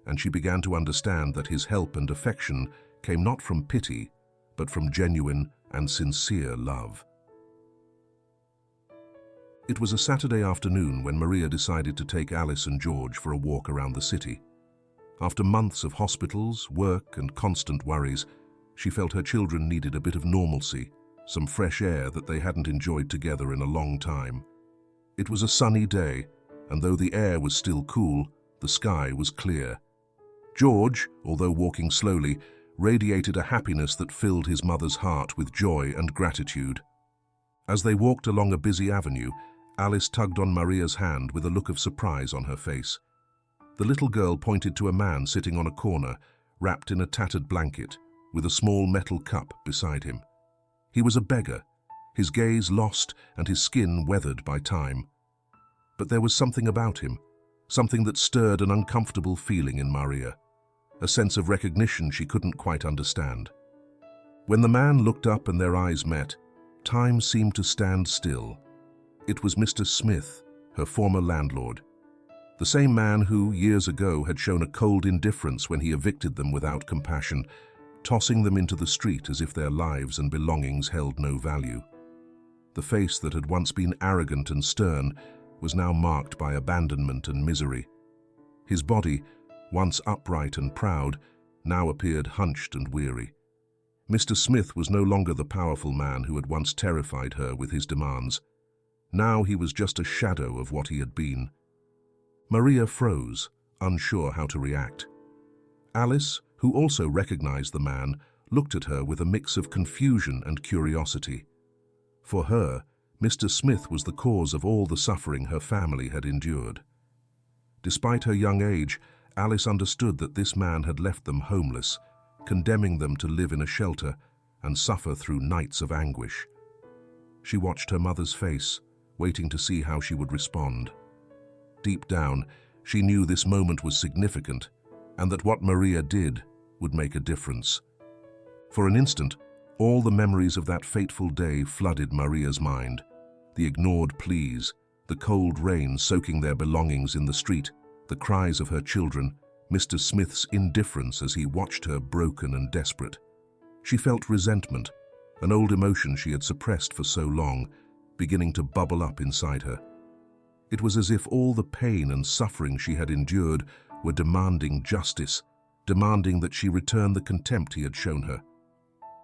Speaker 1: and she began to understand that his help and affection came not from pity, but from genuine and sincere love. It was a Saturday afternoon when Maria decided to take Alice and George for a walk around the city. After months of hospitals, work, and constant worries, she felt her children needed a bit of normalcy, some fresh air that they hadn't enjoyed together in a long time. It was a sunny day, and though the air was still cool, the sky was clear. George, although walking slowly, radiated a happiness that filled his mother's heart with joy and gratitude. As they walked along a busy avenue, Alice tugged on Maria's hand with a look of surprise on her face. The little girl pointed to a man sitting on a corner, wrapped in a tattered blanket, with a small metal cup beside him. He was a beggar, his gaze lost and his skin weathered by time. But there was something about him, something that stirred an uncomfortable feeling in Maria, a sense of recognition she couldn't quite understand. When the man looked up and their eyes met, time seemed to stand still. It was Mr. Smith, her former landlord. The same man who, years ago, had shown a cold indifference when he evicted them without compassion, tossing them into the street as if their lives and belongings held no value. The face that had once been arrogant and stern was now marked by abandonment and misery. His body, once upright and proud, now appeared hunched and weary. Mr. Smith was no longer the powerful man who had once terrified her with his demands. Now he was just a shadow of what he had been. Maria froze, unsure how to react. Alice, who also recognized the man, looked at her with a mix of confusion and curiosity. For her, Mr. Smith was the cause of all the suffering her family had endured. Despite her young age, Alice understood that this man had left them homeless, condemning them to live in a shelter and suffer through nights of anguish. She watched her mother's face, waiting to see how she would respond. Deep down, she knew this moment was significant, and that what Maria did would make a difference. For an instant, all the memories of that fateful day flooded Maria's mind. The ignored pleas, the cold rain soaking their belongings in the street, the cries of her children, Mr. Smith's indifference as he watched her broken and desperate. She felt resentment, an old emotion she had suppressed for so long, beginning to bubble up inside her. It was as if all the pain and suffering she had endured were demanding justice, demanding that she return the contempt he had shown her.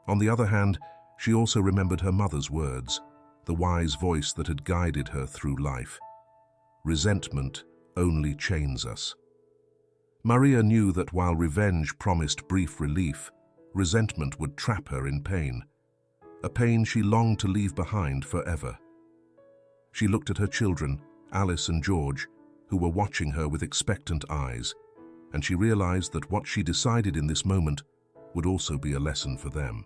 Speaker 1: On the other hand, she also remembered her mother's words, the wise voice that had guided her through life. Resentment only chains us. Maria knew that while revenge promised brief relief, resentment would trap her in pain, a pain she longed to leave behind forever. She looked at her children, Alice and George, who were watching her with expectant eyes, and she realized that what she decided in this moment would also be a lesson for them.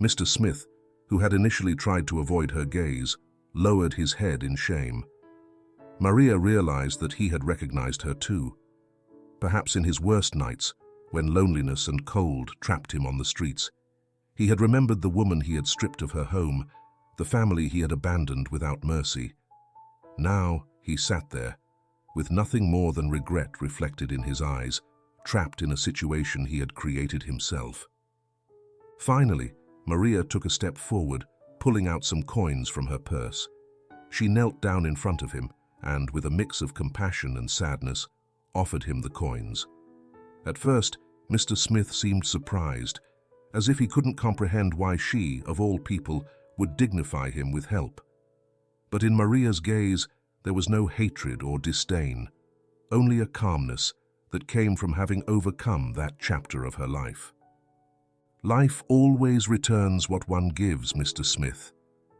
Speaker 1: Mr. Smith, who had initially tried to avoid her gaze, lowered his head in shame. Maria realized that he had recognized her too. Perhaps in his worst nights, when loneliness and cold trapped him on the streets, he had remembered the woman he had stripped of her home, the family he had abandoned without mercy. Now he sat there, with nothing more than regret reflected in his eyes, trapped in a situation he had created himself. Finally, Maria took a step forward, pulling out some coins from her purse. She knelt down in front of him and, with a mix of compassion and sadness, offered him the coins. At first, Mr. Smith seemed surprised, as if he couldn't comprehend why she, of all people, would dignify him with help. But in Maria's gaze there was no hatred or disdain, only a calmness that came from having overcome that chapter of her life. "Life always returns what one gives, Mr. Smith,"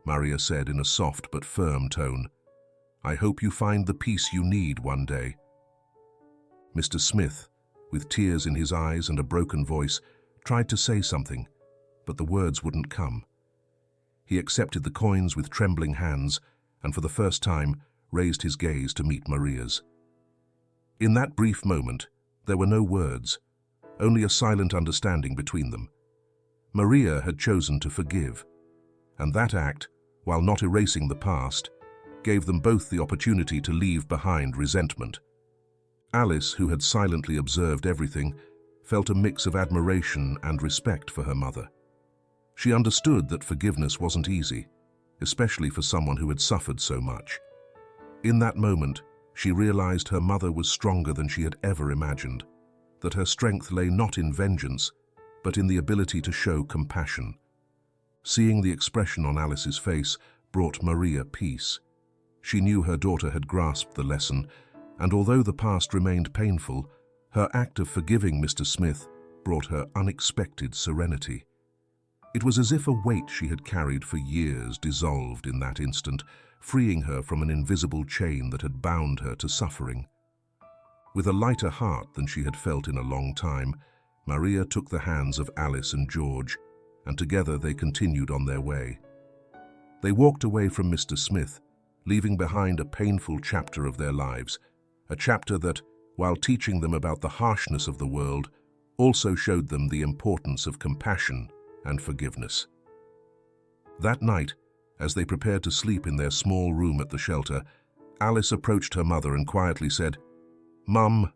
Speaker 1: Maria said in a soft but firm tone. "I hope you find the peace you need one day." Mr. Smith, with tears in his eyes and a broken voice, tried to say something, but the words wouldn't come. He accepted the coins with trembling hands and for the first time raised his gaze to meet Maria's. In that brief moment, there were no words, only a silent understanding between them. Maria had chosen to forgive, and that act, while not erasing the past, gave them both the opportunity to leave behind resentment. Alice, who had silently observed everything, felt a mix of admiration and respect for her mother. She understood that forgiveness wasn't easy, especially for someone who had suffered so much. In that moment, she realized her mother was stronger than she had ever imagined, that her strength lay not in vengeance, but in the ability to show compassion. Seeing the expression on Alice's face brought Maria peace. She knew her daughter had grasped the lesson, and although the past remained painful, her act of forgiving Mr. Smith brought her unexpected serenity. It was as if a weight she had carried for years dissolved in that instant, freeing her from an invisible chain that had bound her to suffering. With a lighter heart than she had felt in a long time, Maria took the hands of Alice and George, and together they continued on their way. They walked away from Mr. Smith, leaving behind a painful chapter of their lives, a chapter that, while teaching them about the harshness of the world, also showed them the importance of compassion and forgiveness. That night, as they prepared to sleep in their small room at the shelter, Alice approached her mother and quietly said, "Mum,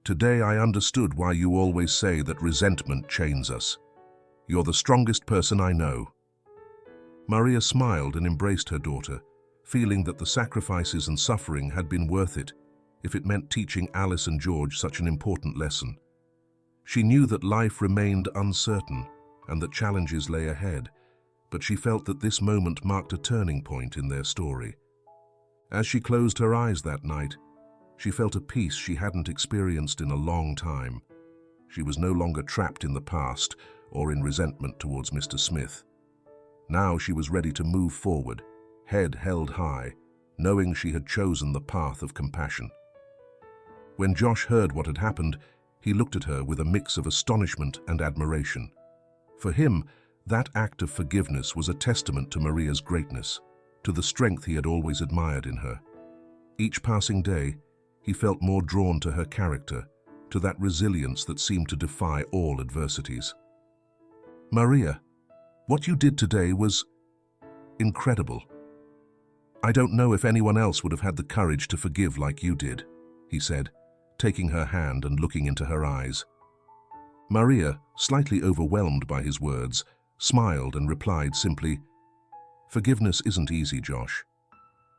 Speaker 1: today I understood why you always say that resentment chains us. You're the strongest person I know." Maria smiled and embraced her daughter, feeling that the sacrifices and suffering had been worth it if it meant teaching Alice and George such an important lesson. She knew that life remained uncertain and that challenges lay ahead, but she felt that this moment marked a turning point in their story. As she closed her eyes that night, she felt a peace she hadn't experienced in a long time. She was no longer trapped in the past or in resentment towards Mr. Smith. Now she was ready to move forward, head held high, knowing she had chosen the path of compassion. When Josh heard what had happened, he looked at her with a mix of astonishment and admiration. For him, that act of forgiveness was a testament to Maria's greatness, to the strength he had always admired in her. Each passing day, he felt more drawn to her character, to that resilience that seemed to defy all adversities. "Maria, what you did today was incredible. I don't know if anyone else would have had the courage to forgive like you did," he said, taking her hand and looking into her eyes. Maria, slightly overwhelmed by his words, smiled and replied simply, "Forgiveness isn't easy, Josh.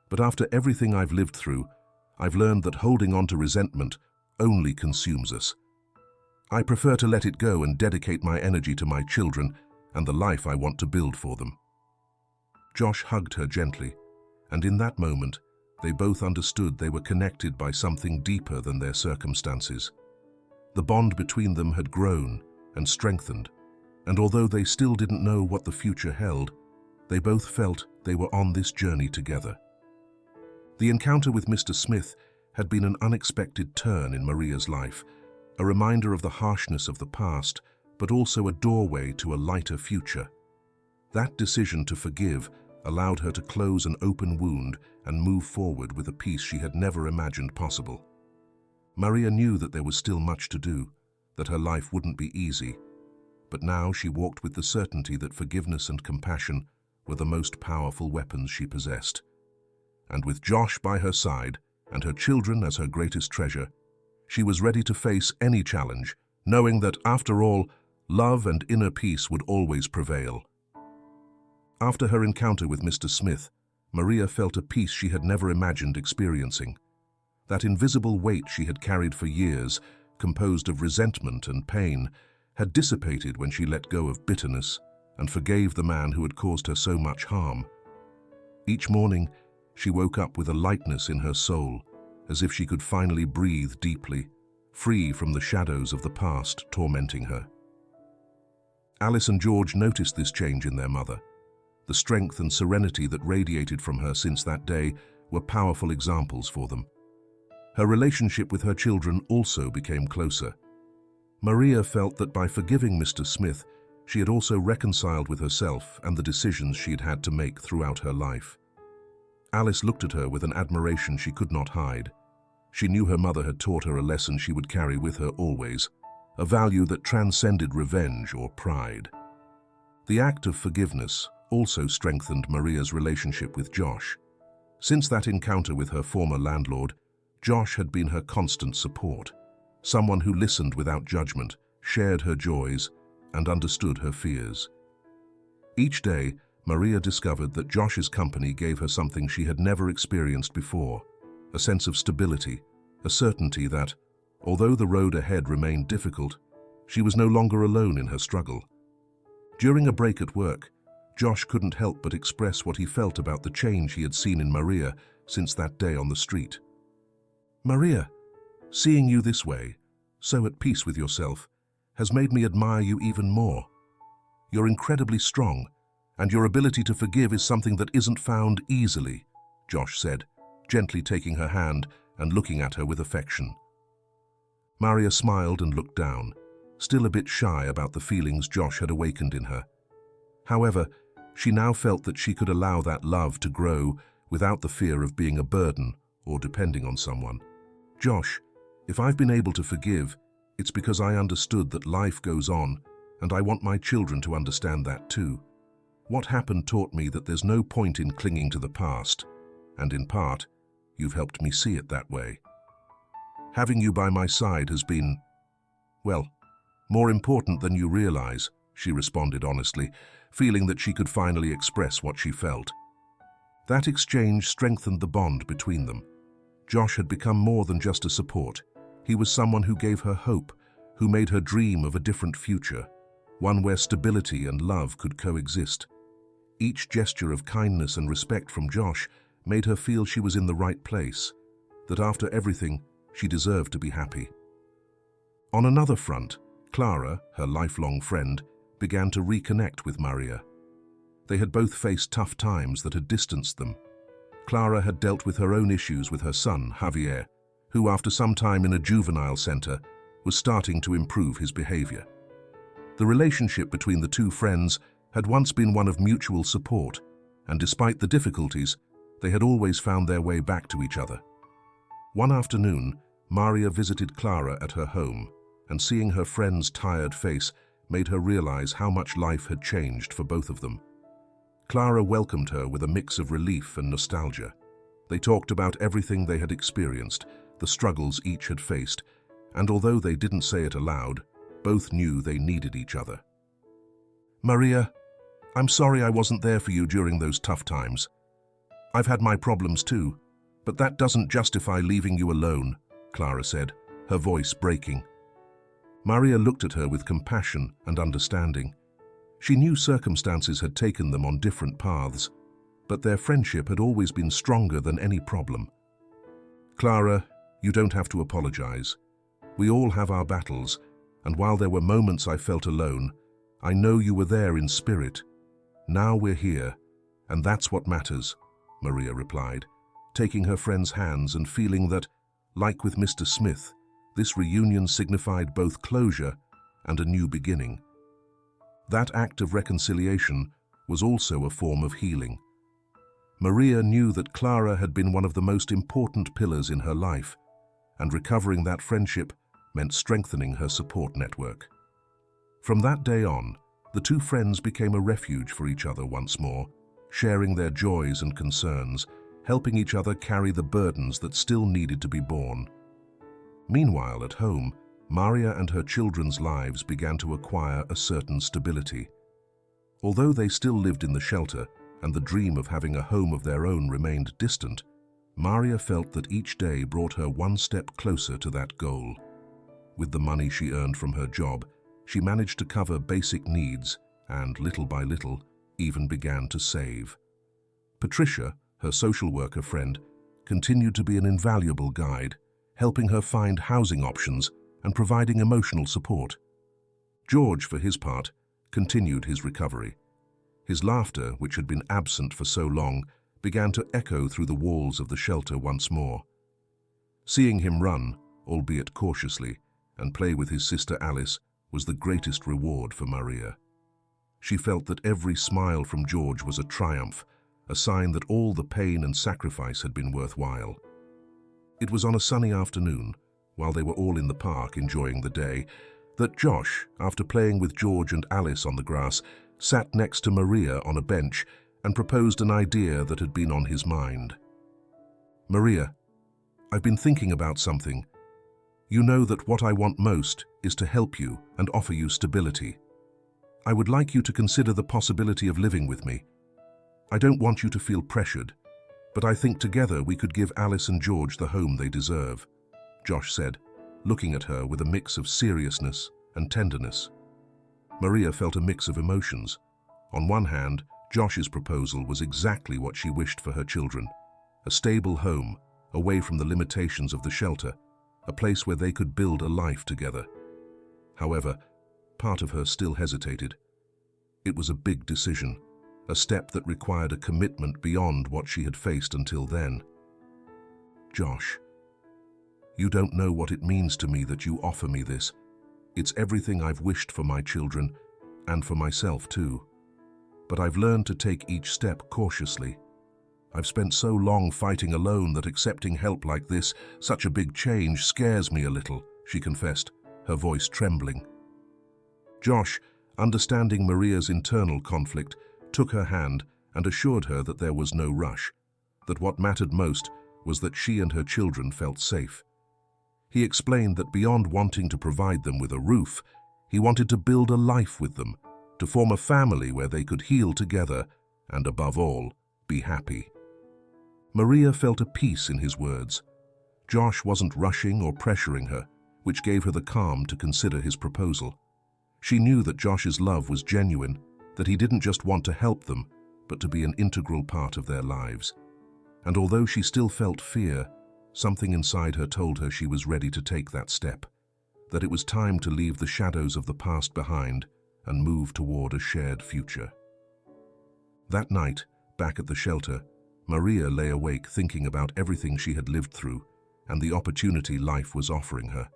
Speaker 1: But after everything I've lived through, I've learned that holding on to resentment only consumes us. I prefer to let it go and dedicate my energy to my children and the life I want to build for them." Josh hugged her gently, and in that moment, they both understood they were connected by something deeper than their circumstances. The bond between them had grown and strengthened, and although they still didn't know what the future held, they both felt they were on this journey together. The encounter with Mr. Smith had been an unexpected turn in Maria's life, a reminder of the harshness of the past, but also a doorway to a lighter future. That decision to forgive allowed her to close an open wound and move forward with a peace she had never imagined possible. Maria knew that there was still much to do, that her life wouldn't be easy, but now she walked with the certainty that forgiveness and compassion were the most powerful weapons she possessed. And with Josh by her side and her children as her greatest treasure, she was ready to face any challenge, knowing that, after all, love and inner peace would always prevail. After her encounter with Mr. Smith, Maria felt a peace she had never imagined experiencing. That invisible weight she had carried for years composed of resentment and pain, had dissipated when she let go of bitterness and forgave the man who had caused her so much harm. Each morning, she woke up with a lightness in her soul, as if she could finally breathe deeply, free from the shadows of the past tormenting her. Alice and George noticed this change in their mother. The strength and serenity that radiated from her since that day were powerful examples for them. Her relationship with her children also became closer. Maria felt that by forgiving Mr. Smith, she had also reconciled with herself and the decisions she had had to make throughout her life. Alice looked at her with an admiration she could not hide. She knew her mother had taught her a lesson she would carry with her always, a value that transcended revenge or pride. The act of forgiveness also strengthened Maria's relationship with Josh. Since that encounter with her former landlord, Josh had been her constant support, someone who listened without judgment, shared her joys, and understood her fears. Each day, Maria discovered that Josh's company gave her something she had never experienced before, a sense of stability, a certainty that, although the road ahead remained difficult, she was no longer alone in her struggle. During a break at work, Josh couldn't help but express what he felt about the change he had seen in Maria since that day on the street. "Maria, seeing you this way, so at peace with yourself, has made me admire you even more. You're incredibly strong, and your ability to forgive is something that isn't found easily," Josh said, gently taking her hand and looking at her with affection. Maria smiled and looked down, still a bit shy about the feelings Josh had awakened in her. However, she now felt that she could allow that love to grow without the fear of being a burden or depending on someone. "Josh, if I've been able to forgive, it's because I understood that life goes on, and I want my children to understand that too. What happened taught me that there's no point in clinging to the past, and in part, you've helped me see it that way. Having you by my side has been, well, more important than you realize," she responded honestly, feeling that she could finally express what she felt. That exchange strengthened the bond between them. Josh had become more than just a support. He was someone who gave her hope, who made her dream of a different future, one where stability and love could coexist. Each gesture of kindness and respect from Josh made her feel she was in the right place, that after everything, she deserved to be happy. On another front, Clara, her lifelong friend, began to reconnect with Maria. They had both faced tough times that had distanced them. Clara had dealt with her own issues with her son, Javier, who after some time in a juvenile center was starting to improve his behavior. The relationship between the two friends had once been one of mutual support, and despite the difficulties, they had always found their way back to each other. One afternoon, Maria visited Clara at her home, and seeing her friend's tired face made her realize how much life had changed for both of them. Clara welcomed her with a mix of relief and nostalgia. They talked about everything they had experienced, the struggles each had faced, and although they didn't say it aloud, both knew they needed each other. "Maria, I'm sorry I wasn't there for you during those tough times. I've had my problems too, but that doesn't justify leaving you alone," Clara said, her voice breaking. Maria looked at her with compassion and understanding. She knew circumstances had taken them on different paths, but their friendship had always been stronger than any problem. "Clara, you don't have to apologize. We all have our battles, and while there were moments I felt alone, I know you were there in spirit. Now we're here, and that's what matters," Maria replied, taking her friend's hands and feeling that, like with Mr. Smith, this reunion signified both closure and a new beginning. That act of reconciliation was also a form of healing. Maria knew that Clara had been one of the most important pillars in her life, and recovering that friendship meant strengthening her support network. From that day on, the two friends became a refuge for each other once more, sharing their joys and concerns, helping each other carry the burdens that still needed to be borne. Meanwhile, at home, Maria and her children's lives began to acquire a certain stability. Although they still lived in the shelter and the dream of having a home of their own remained distant, Maria felt that each day brought her one step closer to that goal. With the money she earned from her job, she managed to cover basic needs and, little by little, even began to save. Patricia, her social worker friend, continued to be an invaluable guide, helping her find housing options and providing emotional support. George, for his part, continued his recovery. His laughter, which had been absent for so long, began to echo through the walls of the shelter once more. Seeing him run, albeit cautiously, and play with his sister Alice was the greatest reward for Maria. She felt that every smile from George was a triumph, a sign that all the pain and sacrifice had been worthwhile. It was on a sunny afternoon, while they were all in the park enjoying the day, that Josh, after playing with George and Alice on the grass, sat next to Maria on a bench and proposed an idea that had been on his mind. "Maria, I've been thinking about something. You know that what I want most is to help you and offer you stability. I would like you to consider the possibility of living with me. I don't want you to feel pressured, but I think together we could give Alice and George the home they deserve," Josh said, looking at her with a mix of seriousness and tenderness. Maria felt a mix of emotions. On one hand, Josh's proposal was exactly what she wished for her children: a stable home, away from the limitations of the shelter, a place where they could build a life together. However, part of her still hesitated. It was a big decision, a step that required a commitment beyond what she had faced until then. "Josh, you don't know what it means to me that you offer me this. It's everything I've wished for my children, and for myself too. But I've learned to take each step cautiously. I've spent so long fighting alone that accepting help like this, such a big change, scares me a little," she confessed, her voice trembling. Josh, understanding Maria's internal conflict, took her hand and assured her that there was no rush, that what mattered most was that she and her children felt safe. He explained that beyond wanting to provide them with a roof, he wanted to build a life with them, to form a family where they could heal together and, above all, be happy. Maria felt a peace in his words. Josh wasn't rushing or pressuring her, which gave her the calm to consider his proposal. She knew that Josh's love was genuine, that he didn't just want to help them, but to be an integral part of their lives. And although she still felt fear, something inside her told her she was ready to take that step, that it was time to leave the shadows of the past behind and move toward a shared future. That night, back at the shelter, Maria lay awake thinking about everything she had lived through and the opportunity life was offering her.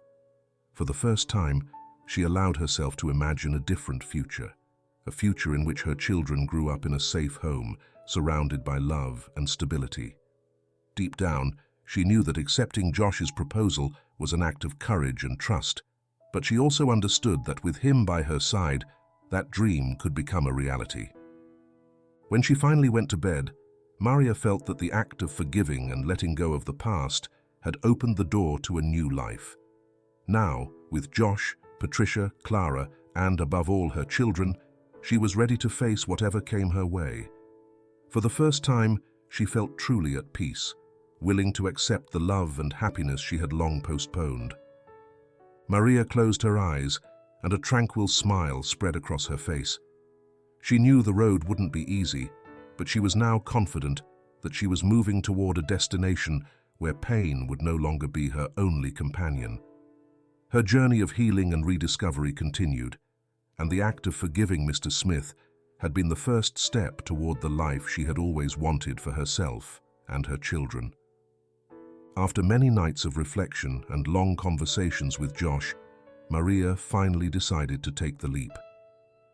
Speaker 1: For the first time, she allowed herself to imagine a different future, a future in which her children grew up in a safe home, surrounded by love and stability. Deep down, she knew that accepting Josh's proposal was an act of courage and trust, but she also understood that with him by her side, that dream could become a reality. When she finally went to bed, Maria felt that the act of forgiving and letting go of the past had opened the door to a new life. Now, with Josh, Patricia, Clara, and above all her children, she was ready to face whatever came her way. For the first time, she felt truly at peace, willing to accept the love and happiness she had long postponed. Maria closed her eyes, and a tranquil smile spread across her face. She knew the road wouldn't be easy, but she was now confident that she was moving toward a destination where pain would no longer be her only companion. Her journey of healing and rediscovery continued, and the act of forgiving Mr. Smith had been the first step toward the life she had always wanted for herself and her children. After many nights of reflection and long conversations with Josh, Maria finally decided to take the leap.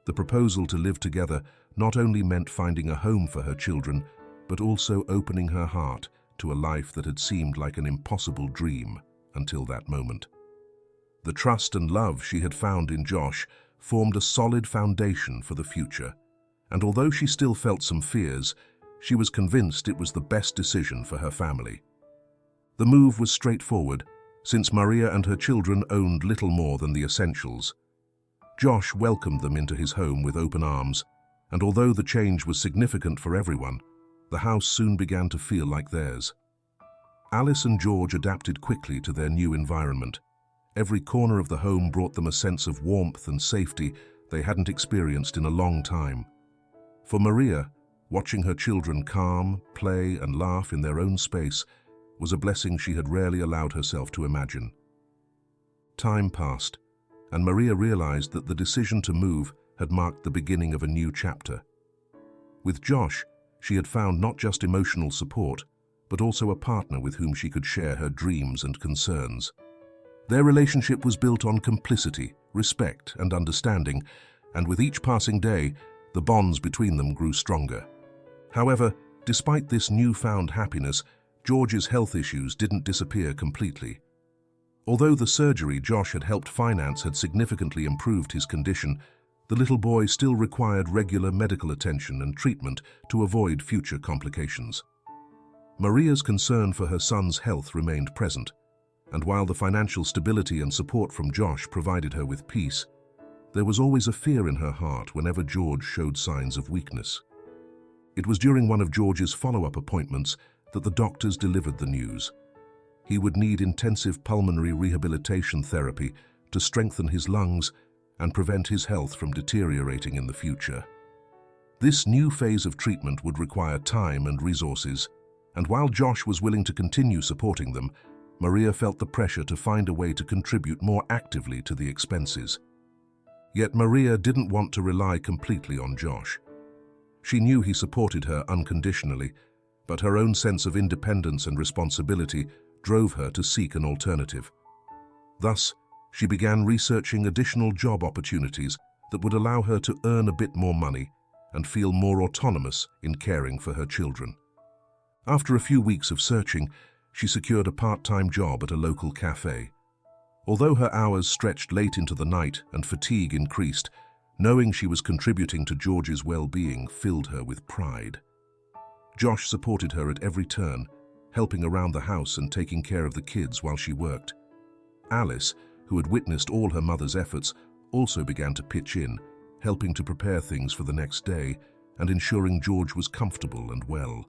Speaker 1: The proposal to live together not only meant finding a home for her children, but also opening her heart to a life that had seemed like an impossible dream until that moment. The trust and love she had found in Josh formed a solid foundation for the future, and although she still felt some fears, she was convinced it was the best decision for her family. The move was straightforward, since Maria and her children owned little more than the essentials. Josh welcomed them into his home with open arms, and although the change was significant for everyone, the house soon began to feel like theirs. Alice and George adapted quickly to their new environment, Every corner of the home brought them a sense of warmth and safety they hadn't experienced in a long time. For Maria, watching her children calm, play, and laugh in their own space was a blessing she had rarely allowed herself to imagine. Time passed, and Maria realized that the decision to move had marked the beginning of a new chapter. With Josh, she had found not just emotional support, but also a partner with whom she could share her dreams and concerns. Their relationship was built on complicity, respect, and understanding, and with each passing day, the bonds between them grew stronger. However, despite this newfound happiness, George's health issues didn't disappear completely. Although the surgery Josh had helped finance had significantly improved his condition, the little boy still required regular medical attention and treatment to avoid future complications. Maria's concern for her son's health remained present, and while the financial stability and support from Josh provided her with peace, there was always a fear in her heart whenever George showed signs of weakness. It was during one of George's follow-up appointments that the doctors delivered the news. He would need intensive pulmonary rehabilitation therapy to strengthen his lungs and prevent his health from deteriorating in the future. This new phase of treatment would require time and resources, and while Josh was willing to continue supporting them, Maria felt the pressure to find a way to contribute more actively to the expenses. Yet Maria didn't want to rely completely on Josh. She knew he supported her unconditionally, but her own sense of independence and responsibility drove her to seek an alternative. Thus, she began researching additional job opportunities that would allow her to earn a bit more money and feel more autonomous in caring for her children. After a few weeks of searching, she secured a part-time job at a local cafe. Although her hours stretched late into the night and fatigue increased, knowing she was contributing to George's well-being filled her with pride. Josh supported her at every turn, helping around the house and taking care of the kids while she worked. Alice, who had witnessed all her mother's efforts, also began to pitch in, helping to prepare things for the next day and ensuring George was comfortable and well.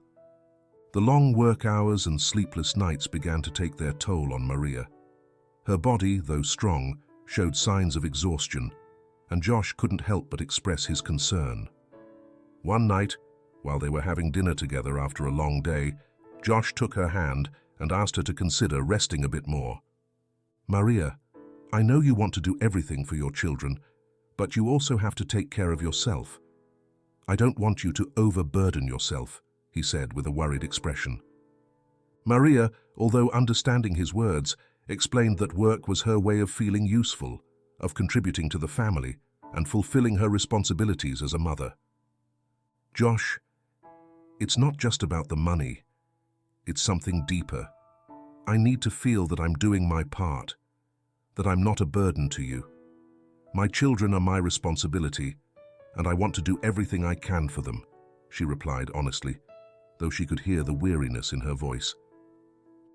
Speaker 1: The long work hours and sleepless nights began to take their toll on Maria. Her body, though strong, showed signs of exhaustion, and Josh couldn't help but express his concern. One night, while they were having dinner together after a long day, Josh took her hand and asked her to consider resting a bit more. "Maria, I know you want to do everything for your children, but you also have to take care of yourself. I don't want you to overburden yourself," he said with a worried expression. Maria, although understanding his words, explained that work was her way of feeling useful, of contributing to the family, and fulfilling her responsibilities as a mother. "Josh, it's not just about the money. It's something deeper. I need to feel that I'm doing my part, that I'm not a burden to you. My children are my responsibility, and I want to do everything I can for them," she replied honestly, though she could hear the weariness in her voice.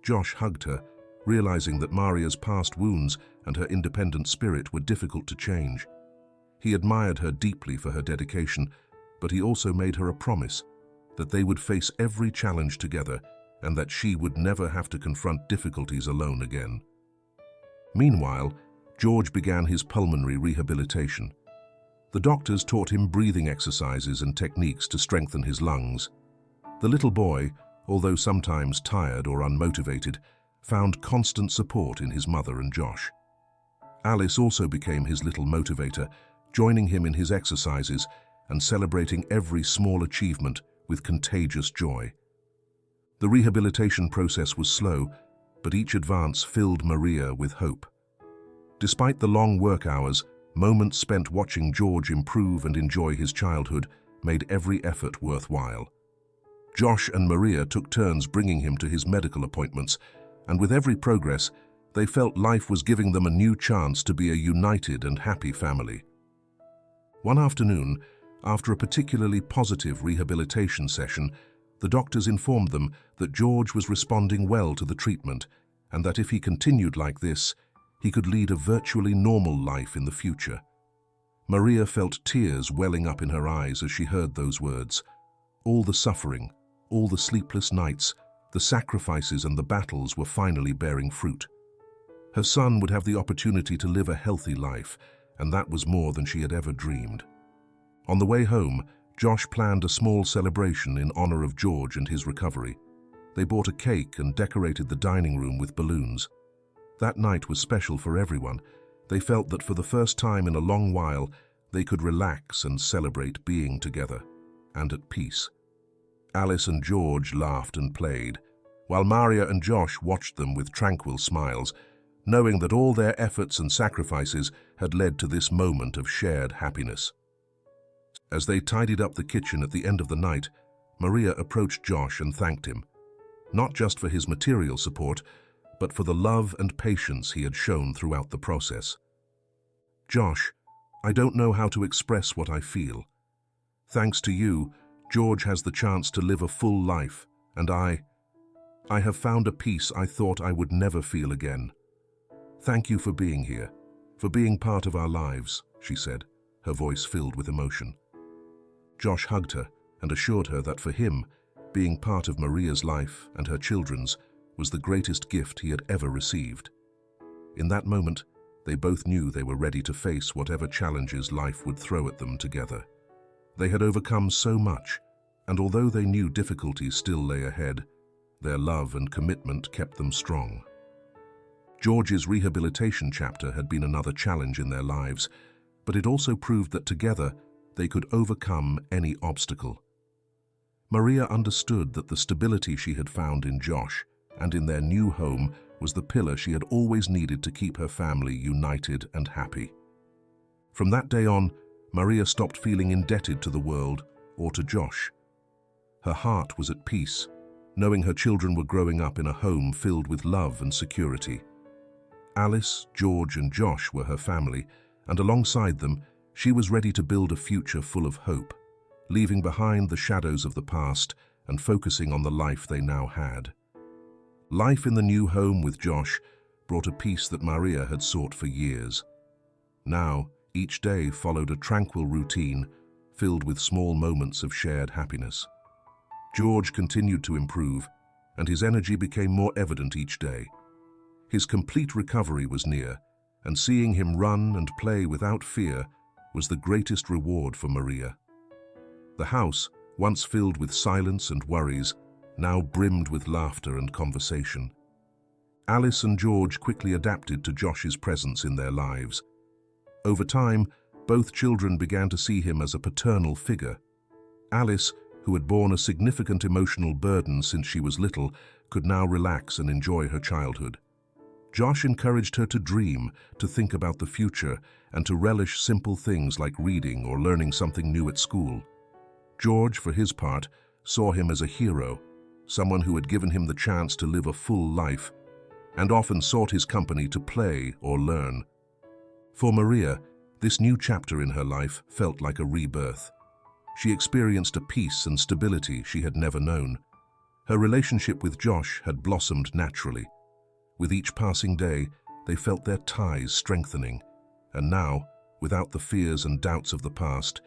Speaker 1: Josh hugged her, realizing that Maria's past wounds and her independent spirit were difficult to change. He admired her deeply for her dedication, but he also made her a promise that they would face every challenge together and that she would never have to confront difficulties alone again. Meanwhile, George began his pulmonary rehabilitation. The doctors taught him breathing exercises and techniques to strengthen his lungs. The little boy, although sometimes tired or unmotivated, found constant support in his mother and Josh. Alice also became his little motivator, joining him in his exercises and celebrating every small achievement with contagious joy. The rehabilitation process was slow, but each advance filled Maria with hope. Despite the long work hours, moments spent watching George improve and enjoy his childhood made every effort worthwhile. Josh and Maria took turns bringing him to his medical appointments, and with every progress, they felt life was giving them a new chance to be a united and happy family. One afternoon, after a particularly positive rehabilitation session, the doctors informed them that George was responding well to the treatment and that if he continued like this, he could lead a virtually normal life in the future. Maria felt tears welling up in her eyes as she heard those words. All the suffering, all the sleepless nights, the sacrifices and the battles were finally bearing fruit. Her son would have the opportunity to live a healthy life, and that was more than she had ever dreamed. On the way home, Josh planned a small celebration in honor of George and his recovery. They bought a cake and decorated the dining room with balloons. That night was special for everyone. They felt that for the first time in a long while, they could relax and celebrate being together and at peace. Alice and George laughed and played, while Maria and Josh watched them with tranquil smiles, knowing that all their efforts and sacrifices had led to this moment of shared happiness. As they tidied up the kitchen at the end of the night, Maria approached Josh and thanked him, not just for his material support, but for the love and patience he had shown throughout the process. "Josh, I don't know how to express what I feel. Thanks to you, George has the chance to live a full life, and I have found a peace I thought I would never feel again. Thank you for being here, for being part of our lives," she said, her voice filled with emotion. Josh hugged her and assured her that for him, being part of Maria's life and her children's was the greatest gift he had ever received. In that moment, they both knew they were ready to face whatever challenges life would throw at them together. They had overcome so much, and although they knew difficulties still lay ahead, their love and commitment kept them strong. George's rehabilitation chapter had been another challenge in their lives, but it also proved that together they could overcome any obstacle. Maria understood that the stability she had found in Josh and in their new home was the pillar she had always needed to keep her family united and happy. From that day on, Maria stopped feeling indebted to the world or to Josh. Her heart was at peace, knowing her children were growing up in a home filled with love and security. Alice, George, and Josh were her family, and alongside them, she was ready to build a future full of hope, leaving behind the shadows of the past and focusing on the life they now had. Life in the new home with Josh brought a peace that Maria had sought for years. Now, each day followed a tranquil routine filled with small moments of shared happiness. George continued to improve, and his energy became more evident each day. His complete recovery was near, and seeing him run and play without fear was the greatest reward for Maria. The house, once filled with silence and worries, now brimmed with laughter and conversation. Alice and George quickly adapted to Josh's presence in their lives. Over time, both children began to see him as a paternal figure. Alice, who had borne a significant emotional burden since she was little, could now relax and enjoy her childhood. Josh encouraged her to dream, to think about the future, and to relish simple things like reading or learning something new at school. George, for his part, saw him as a hero, someone who had given him the chance to live a full life, and often sought his company to play or learn. For Maria, this new chapter in her life felt like a rebirth. She experienced a peace and stability she had never known. Her relationship with Josh had blossomed naturally. With each passing day, they felt their ties strengthening, and now, without the fears and doubts of the past,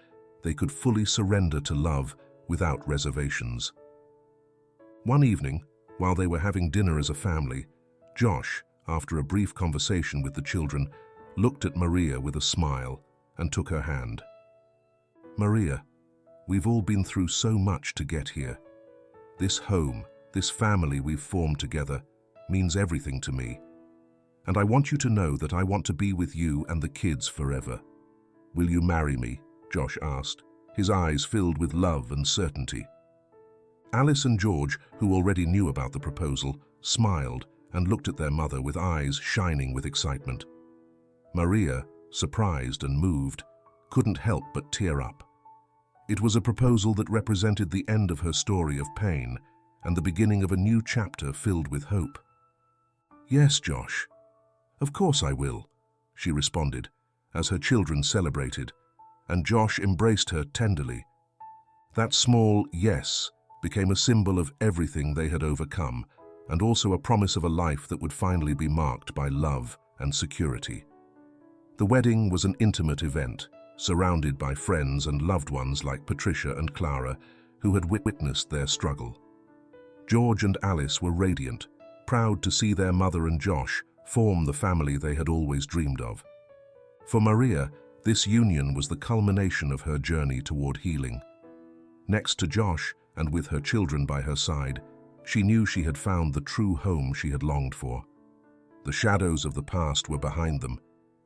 Speaker 1: they could fully surrender to love without reservations. One evening, while they were having dinner as a family, Josh, after a brief conversation with the children, looked at Maria with a smile and took her hand. "Maria, we've all been through so much to get here. This home, this family we've formed together, means everything to me. And I want you to know that I want to be with you and the kids forever. Will you marry me?" Josh asked, his eyes filled with love and certainty. Alice and George, who already knew about the proposal, smiled and looked at their mother with eyes shining with excitement. Maria, surprised and moved, couldn't help but tear up. It was a proposal that represented the end of her story of pain and the beginning of a new chapter filled with hope. "Yes, Josh, of course I will," she responded, as her children celebrated, and Josh embraced her tenderly. That small yes became a symbol of everything they had overcome, and also a promise of a life that would finally be marked by love and security. The wedding was an intimate event, surrounded by friends and loved ones like Patricia and Clara, who had witnessed their struggle. George and Alice were radiant, proud to see their mother and Josh, form the family they had always dreamed of. For Maria, this union was the culmination of her journey toward healing. Next to Josh, and with her children by her side, she knew she had found the true home she had longed for. The shadows of the past were behind them,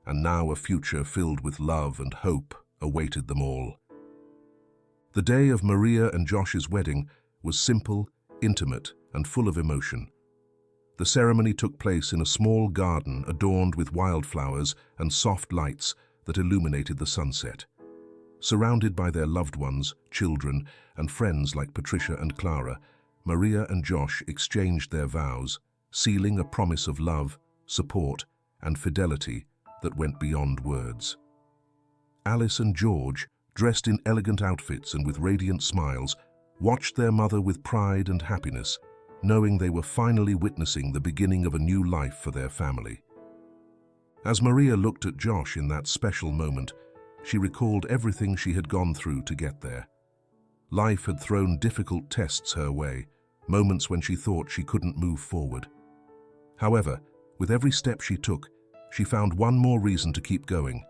Speaker 1: and now a future filled with love and hope awaited them all. The day of Maria and Josh's wedding was simple, intimate, and full of emotion. The ceremony took place in a small garden adorned with wildflowers and soft lights that illuminated the sunset. Surrounded by their loved ones, children, and friends like Patricia and Clara, Maria and Josh exchanged their vows, sealing a promise of love, support, and fidelity that went beyond words. Alice and George, dressed in elegant outfits and with radiant smiles, watched their mother with pride and happiness, knowing they were finally witnessing the beginning of a new life for their family. As Maria looked at Josh in that special moment, she recalled everything she had gone through to get there. Life had thrown difficult tests her way, moments when she thought she couldn't move forward. However, with every step she took, she found one more reason to keep going,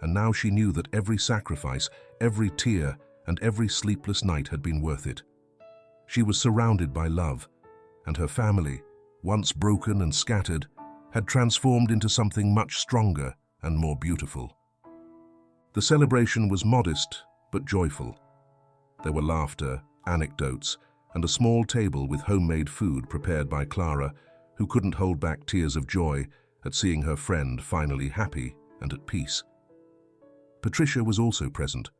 Speaker 1: and now she knew that every sacrifice, every tear, and every sleepless night had been worth it. She was surrounded by love, and her family, once broken and scattered, had transformed into something much stronger and more beautiful. The celebration was modest but joyful. There were laughter, anecdotes, and a small table with homemade food prepared by Clara, who couldn't hold back tears of joy at seeing her friend finally happy and at peace. Patricia was also present,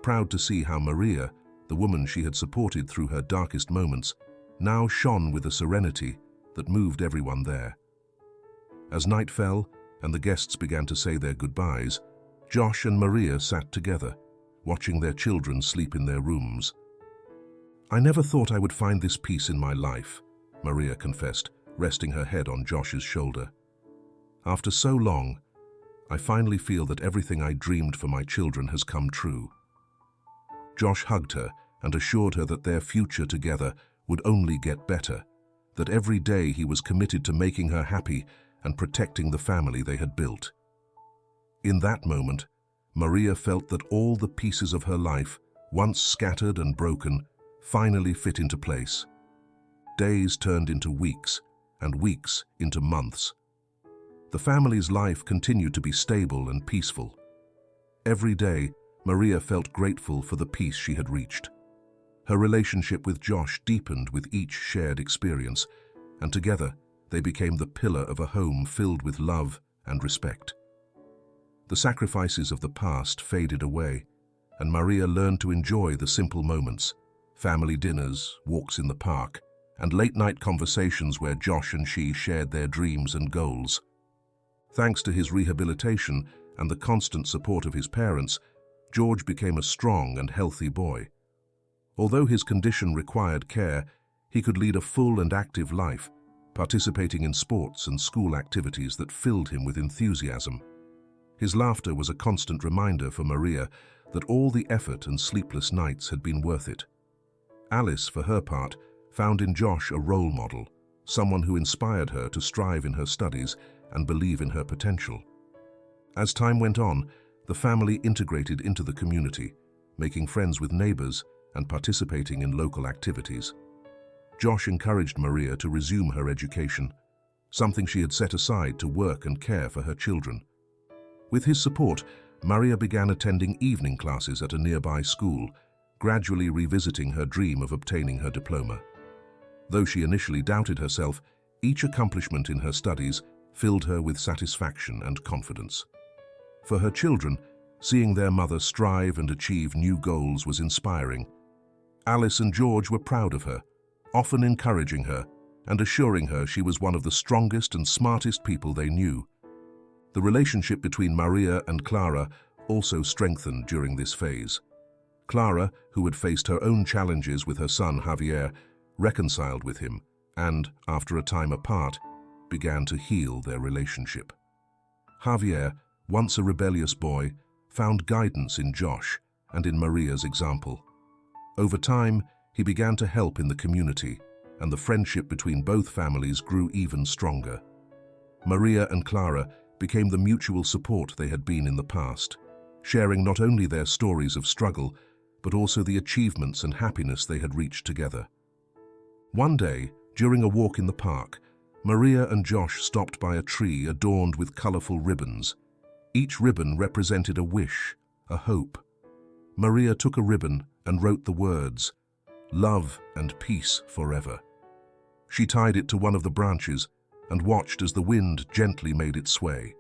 Speaker 1: proud to see how Maria, the woman she had supported through her darkest moments, now shone with a serenity that moved everyone there. As night fell and the guests began to say their goodbyes, Josh and Maria sat together, watching their children sleep in their rooms. "I never thought I would find this peace in my life," Maria confessed, resting her head on Josh's shoulder. "After so long, I finally feel that everything I dreamed for my children has come true." Josh hugged her and assured her that their future together would only get better, that every day he was committed to making her happy and protecting the family they had built. In that moment, Maria felt that all the pieces of her life, once scattered and broken, finally fit into place. Days turned into weeks, and weeks into months. The family's life continued to be stable and peaceful. Every day, Maria felt grateful for the peace she had reached. Her relationship with Josh deepened with each shared experience, and together they became the pillar of a home filled with love and respect. The sacrifices of the past faded away, and Maria learned to enjoy the simple moments, family dinners, walks in the park, and late-night conversations where Josh and she shared their dreams and goals. Thanks to his rehabilitation and the constant support of his parents, George became a strong and healthy boy. Although his condition required care, he could lead a full and active life, participating in sports and school activities that filled him with enthusiasm. His laughter was a constant reminder for Maria that all the effort and sleepless nights had been worth it. Alice, for her part, found in Josh a role model, someone who inspired her to strive in her studies and believe in her potential. As time went on, the family integrated into the community, making friends with neighbors and participating in local activities. Josh encouraged Maria to resume her education, something she had set aside to work and care for her children. With his support, Maria began attending evening classes at a nearby school, gradually revisiting her dream of obtaining her diploma. Though she initially doubted herself, each accomplishment in her studies filled her with satisfaction and confidence. For her children, seeing their mother strive and achieve new goals was inspiring. Alice and George were proud of her, often encouraging her and assuring her she was one of the strongest and smartest people they knew. The relationship between Maria and Clara also strengthened during this phase. Clara, who had faced her own challenges with her son Javier, reconciled with him and, after a time apart, began to heal their relationship. Javier, once a rebellious boy, found guidance in Josh and in Maria's example. Over time, he began to help in the community, and the friendship between both families grew even stronger. Maria and Clara became the mutual support they had been in the past, sharing not only their stories of struggle, but also the achievements and happiness they had reached together. One day, during a walk in the park, Maria and Josh stopped by a tree adorned with colorful ribbons. Each ribbon represented a wish, a hope. Maria took a ribbon and wrote the words, "Love and peace forever." She tied it to one of the branches and watched as the wind gently made its way.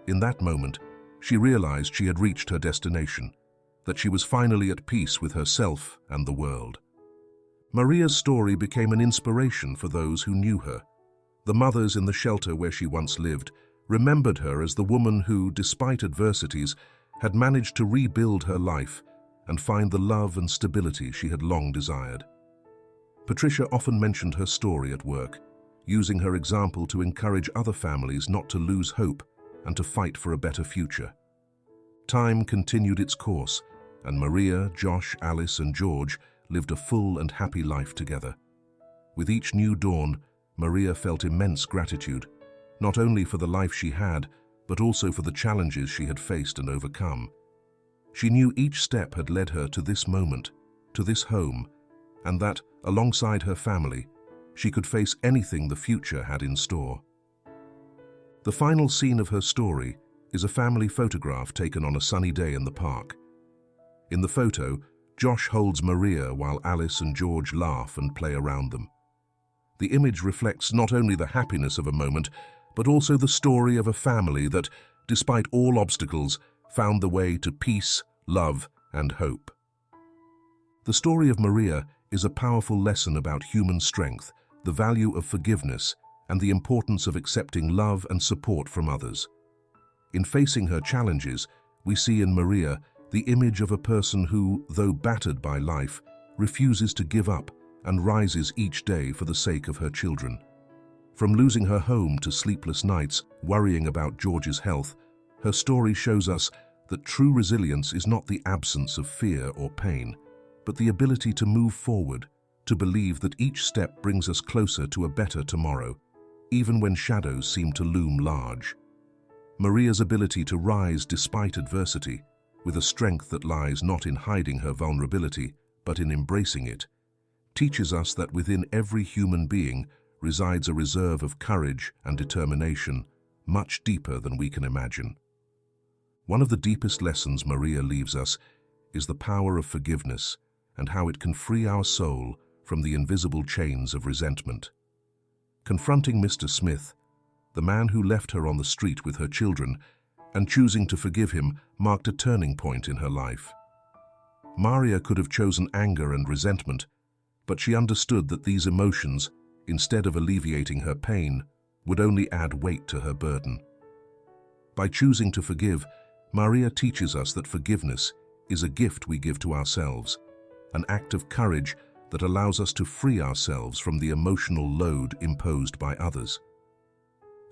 Speaker 1: In that moment, she realized she had reached her destination, that she was finally at peace with herself and the world. Maria's story became an inspiration for those who knew her. The mothers in the shelter where she once lived remembered her as the woman who, despite adversities, had managed to rebuild her life and find the love and stability she had long desired. Patricia often mentioned her story at work, using her example to encourage other families not to lose hope and to fight for a better future. Time continued its course, and Maria, Josh, Alice, and George lived a full and happy life together. With each new dawn, Maria felt immense gratitude, not only for the life she had, but also for the challenges she had faced and overcome. She knew each step had led her to this moment, to this home, and that, alongside her family, she could face anything the future had in store. The final scene of her story is a family photograph taken on a sunny day in the park. In the photo, Josh holds Maria while Alice and George laugh and play around them. The image reflects not only the happiness of a moment, but also the story of a family that, despite all obstacles, found the way to peace, love, and hope. The story of Maria is a powerful lesson about human strength, the value of forgiveness, and the importance of accepting love and support from others. In facing her challenges, we see in Maria the image of a person who, though battered by life, refuses to give up and rises each day for the sake of her children. From losing her home to sleepless nights, worrying about George's health, her story shows us that true resilience is not the absence of fear or pain, but the ability to move forward, to believe that each step brings us closer to a better tomorrow, even when shadows seem to loom large. Maria's ability to rise despite adversity, with a strength that lies not in hiding her vulnerability, but in embracing it, teaches us that within every human being resides a reserve of courage and determination, much deeper than we can imagine. One of the deepest lessons Maria leaves us is the power of forgiveness and how it can free our soul from the invisible chains of resentment. Confronting Mr. Smith, the man who left her on the street with her children, and choosing to forgive him marked a turning point in her life. Maria could have chosen anger and resentment, but she understood that these emotions, instead of alleviating her pain, would only add weight to her burden. By choosing to forgive, Maria teaches us that forgiveness is a gift we give to ourselves, an act of courage that allows us to free ourselves from the emotional load imposed by others.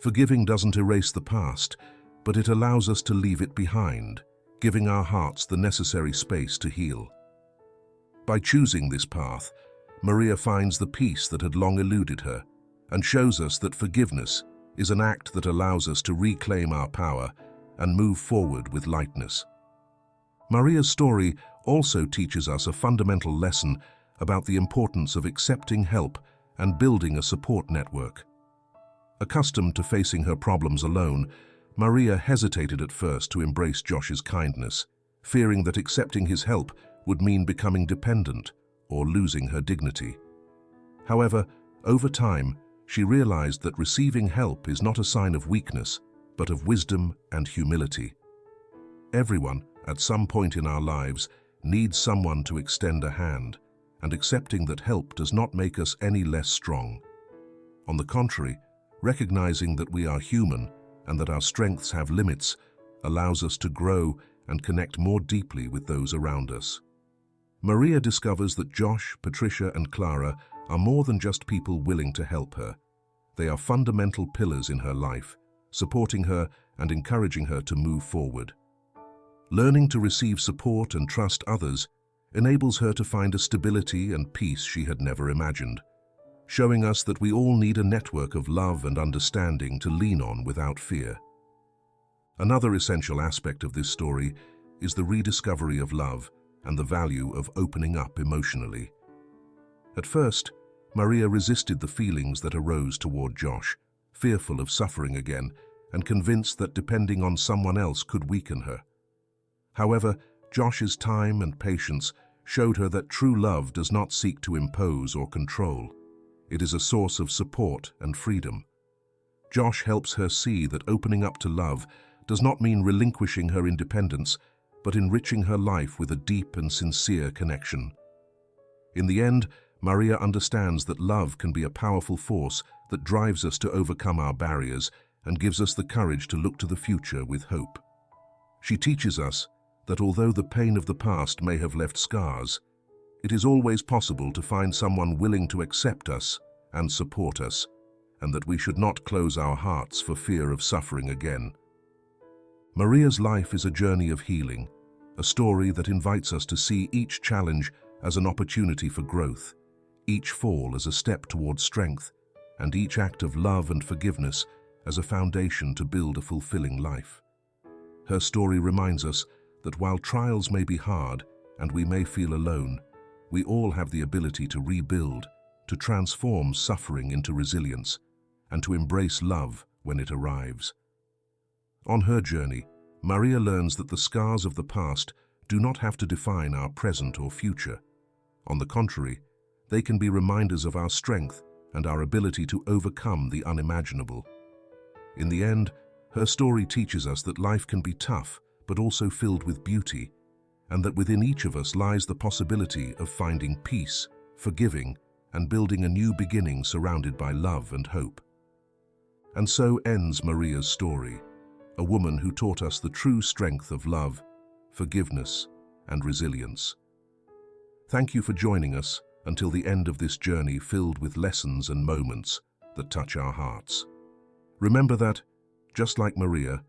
Speaker 1: Forgiving doesn't erase the past, but it allows us to leave it behind, giving our hearts the necessary space to heal. By choosing this path, Maria finds the peace that had long eluded her and shows us that forgiveness is an act that allows us to reclaim our power and move forward with lightness. Maria's story also teaches us a fundamental lesson about the importance of accepting help and building a support network. Accustomed to facing her problems alone, Maria hesitated at first to embrace Josh's kindness, fearing that accepting his help would mean becoming dependent or losing her dignity. However, over time, she realized that receiving help is not a sign of weakness, but of wisdom and humility. Everyone, at some point in our lives, needs someone to extend a hand, and accepting that help does not make us any less strong. On the contrary, recognizing that we are human and that our strengths have limits allows us to grow and connect more deeply with those around us. Maria discovers that Josh, Patricia, and Clara are more than just people willing to help her. They are fundamental pillars in her life, supporting her and encouraging her to move forward. Learning to receive support and trust others enables her to find a stability and peace she had never imagined. showing us that we all need a network of love and understanding to lean on without fear. Another essential aspect of this story is the rediscovery of love and the value of opening up emotionally. At first, Maria resisted the feelings that arose toward Josh, fearful of suffering again and convinced that depending on someone else could weaken her. However, Josh's time and patience showed her that true love does not seek to impose or control. It is a source of support and freedom. Josh helps her see that opening up to love does not mean relinquishing her independence, but enriching her life with a deep and sincere connection. In the end, Maria understands that love can be a powerful force that drives us to overcome our barriers and gives us the courage to look to the future with hope. She teaches us that although the pain of the past may have left scars, it is always possible to find someone willing to accept us and support us, and that we should not close our hearts for fear of suffering again. Maria's life is a journey of healing, a story that invites us to see each challenge as an opportunity for growth, each fall as a step toward strength, and each act of love and forgiveness as a foundation to build a fulfilling life. Her story reminds us that while trials may be hard and we may feel alone, we all have the ability to rebuild, to transform suffering into resilience, and to embrace love when it arrives. On her journey, Maria learns that the scars of the past do not have to define our present or future. On the contrary, they can be reminders of our strength and our ability to overcome the unimaginable. In the end, her story teaches us that life can be tough, but also filled with beauty, and that within each of us lies the possibility of finding peace, forgiving, and building a new beginning surrounded by love and hope. And so ends Maria's story, a woman who taught us the true strength of love, forgiveness, and resilience. Thank you for joining us until the end of this journey filled with lessons and moments that touch our hearts. Remember that, just like Maria,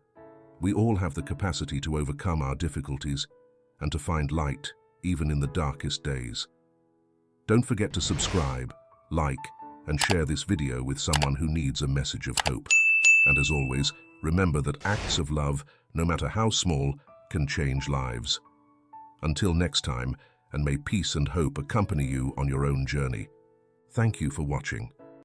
Speaker 1: we all have the capacity to overcome our difficulties and to find light even in the darkest days. Don't forget to subscribe, like, and share this video with someone who needs a message of hope. And as always, remember that acts of love, no matter how small, can change lives. Until next time, and may peace and hope accompany you on your own journey. Thank you for watching.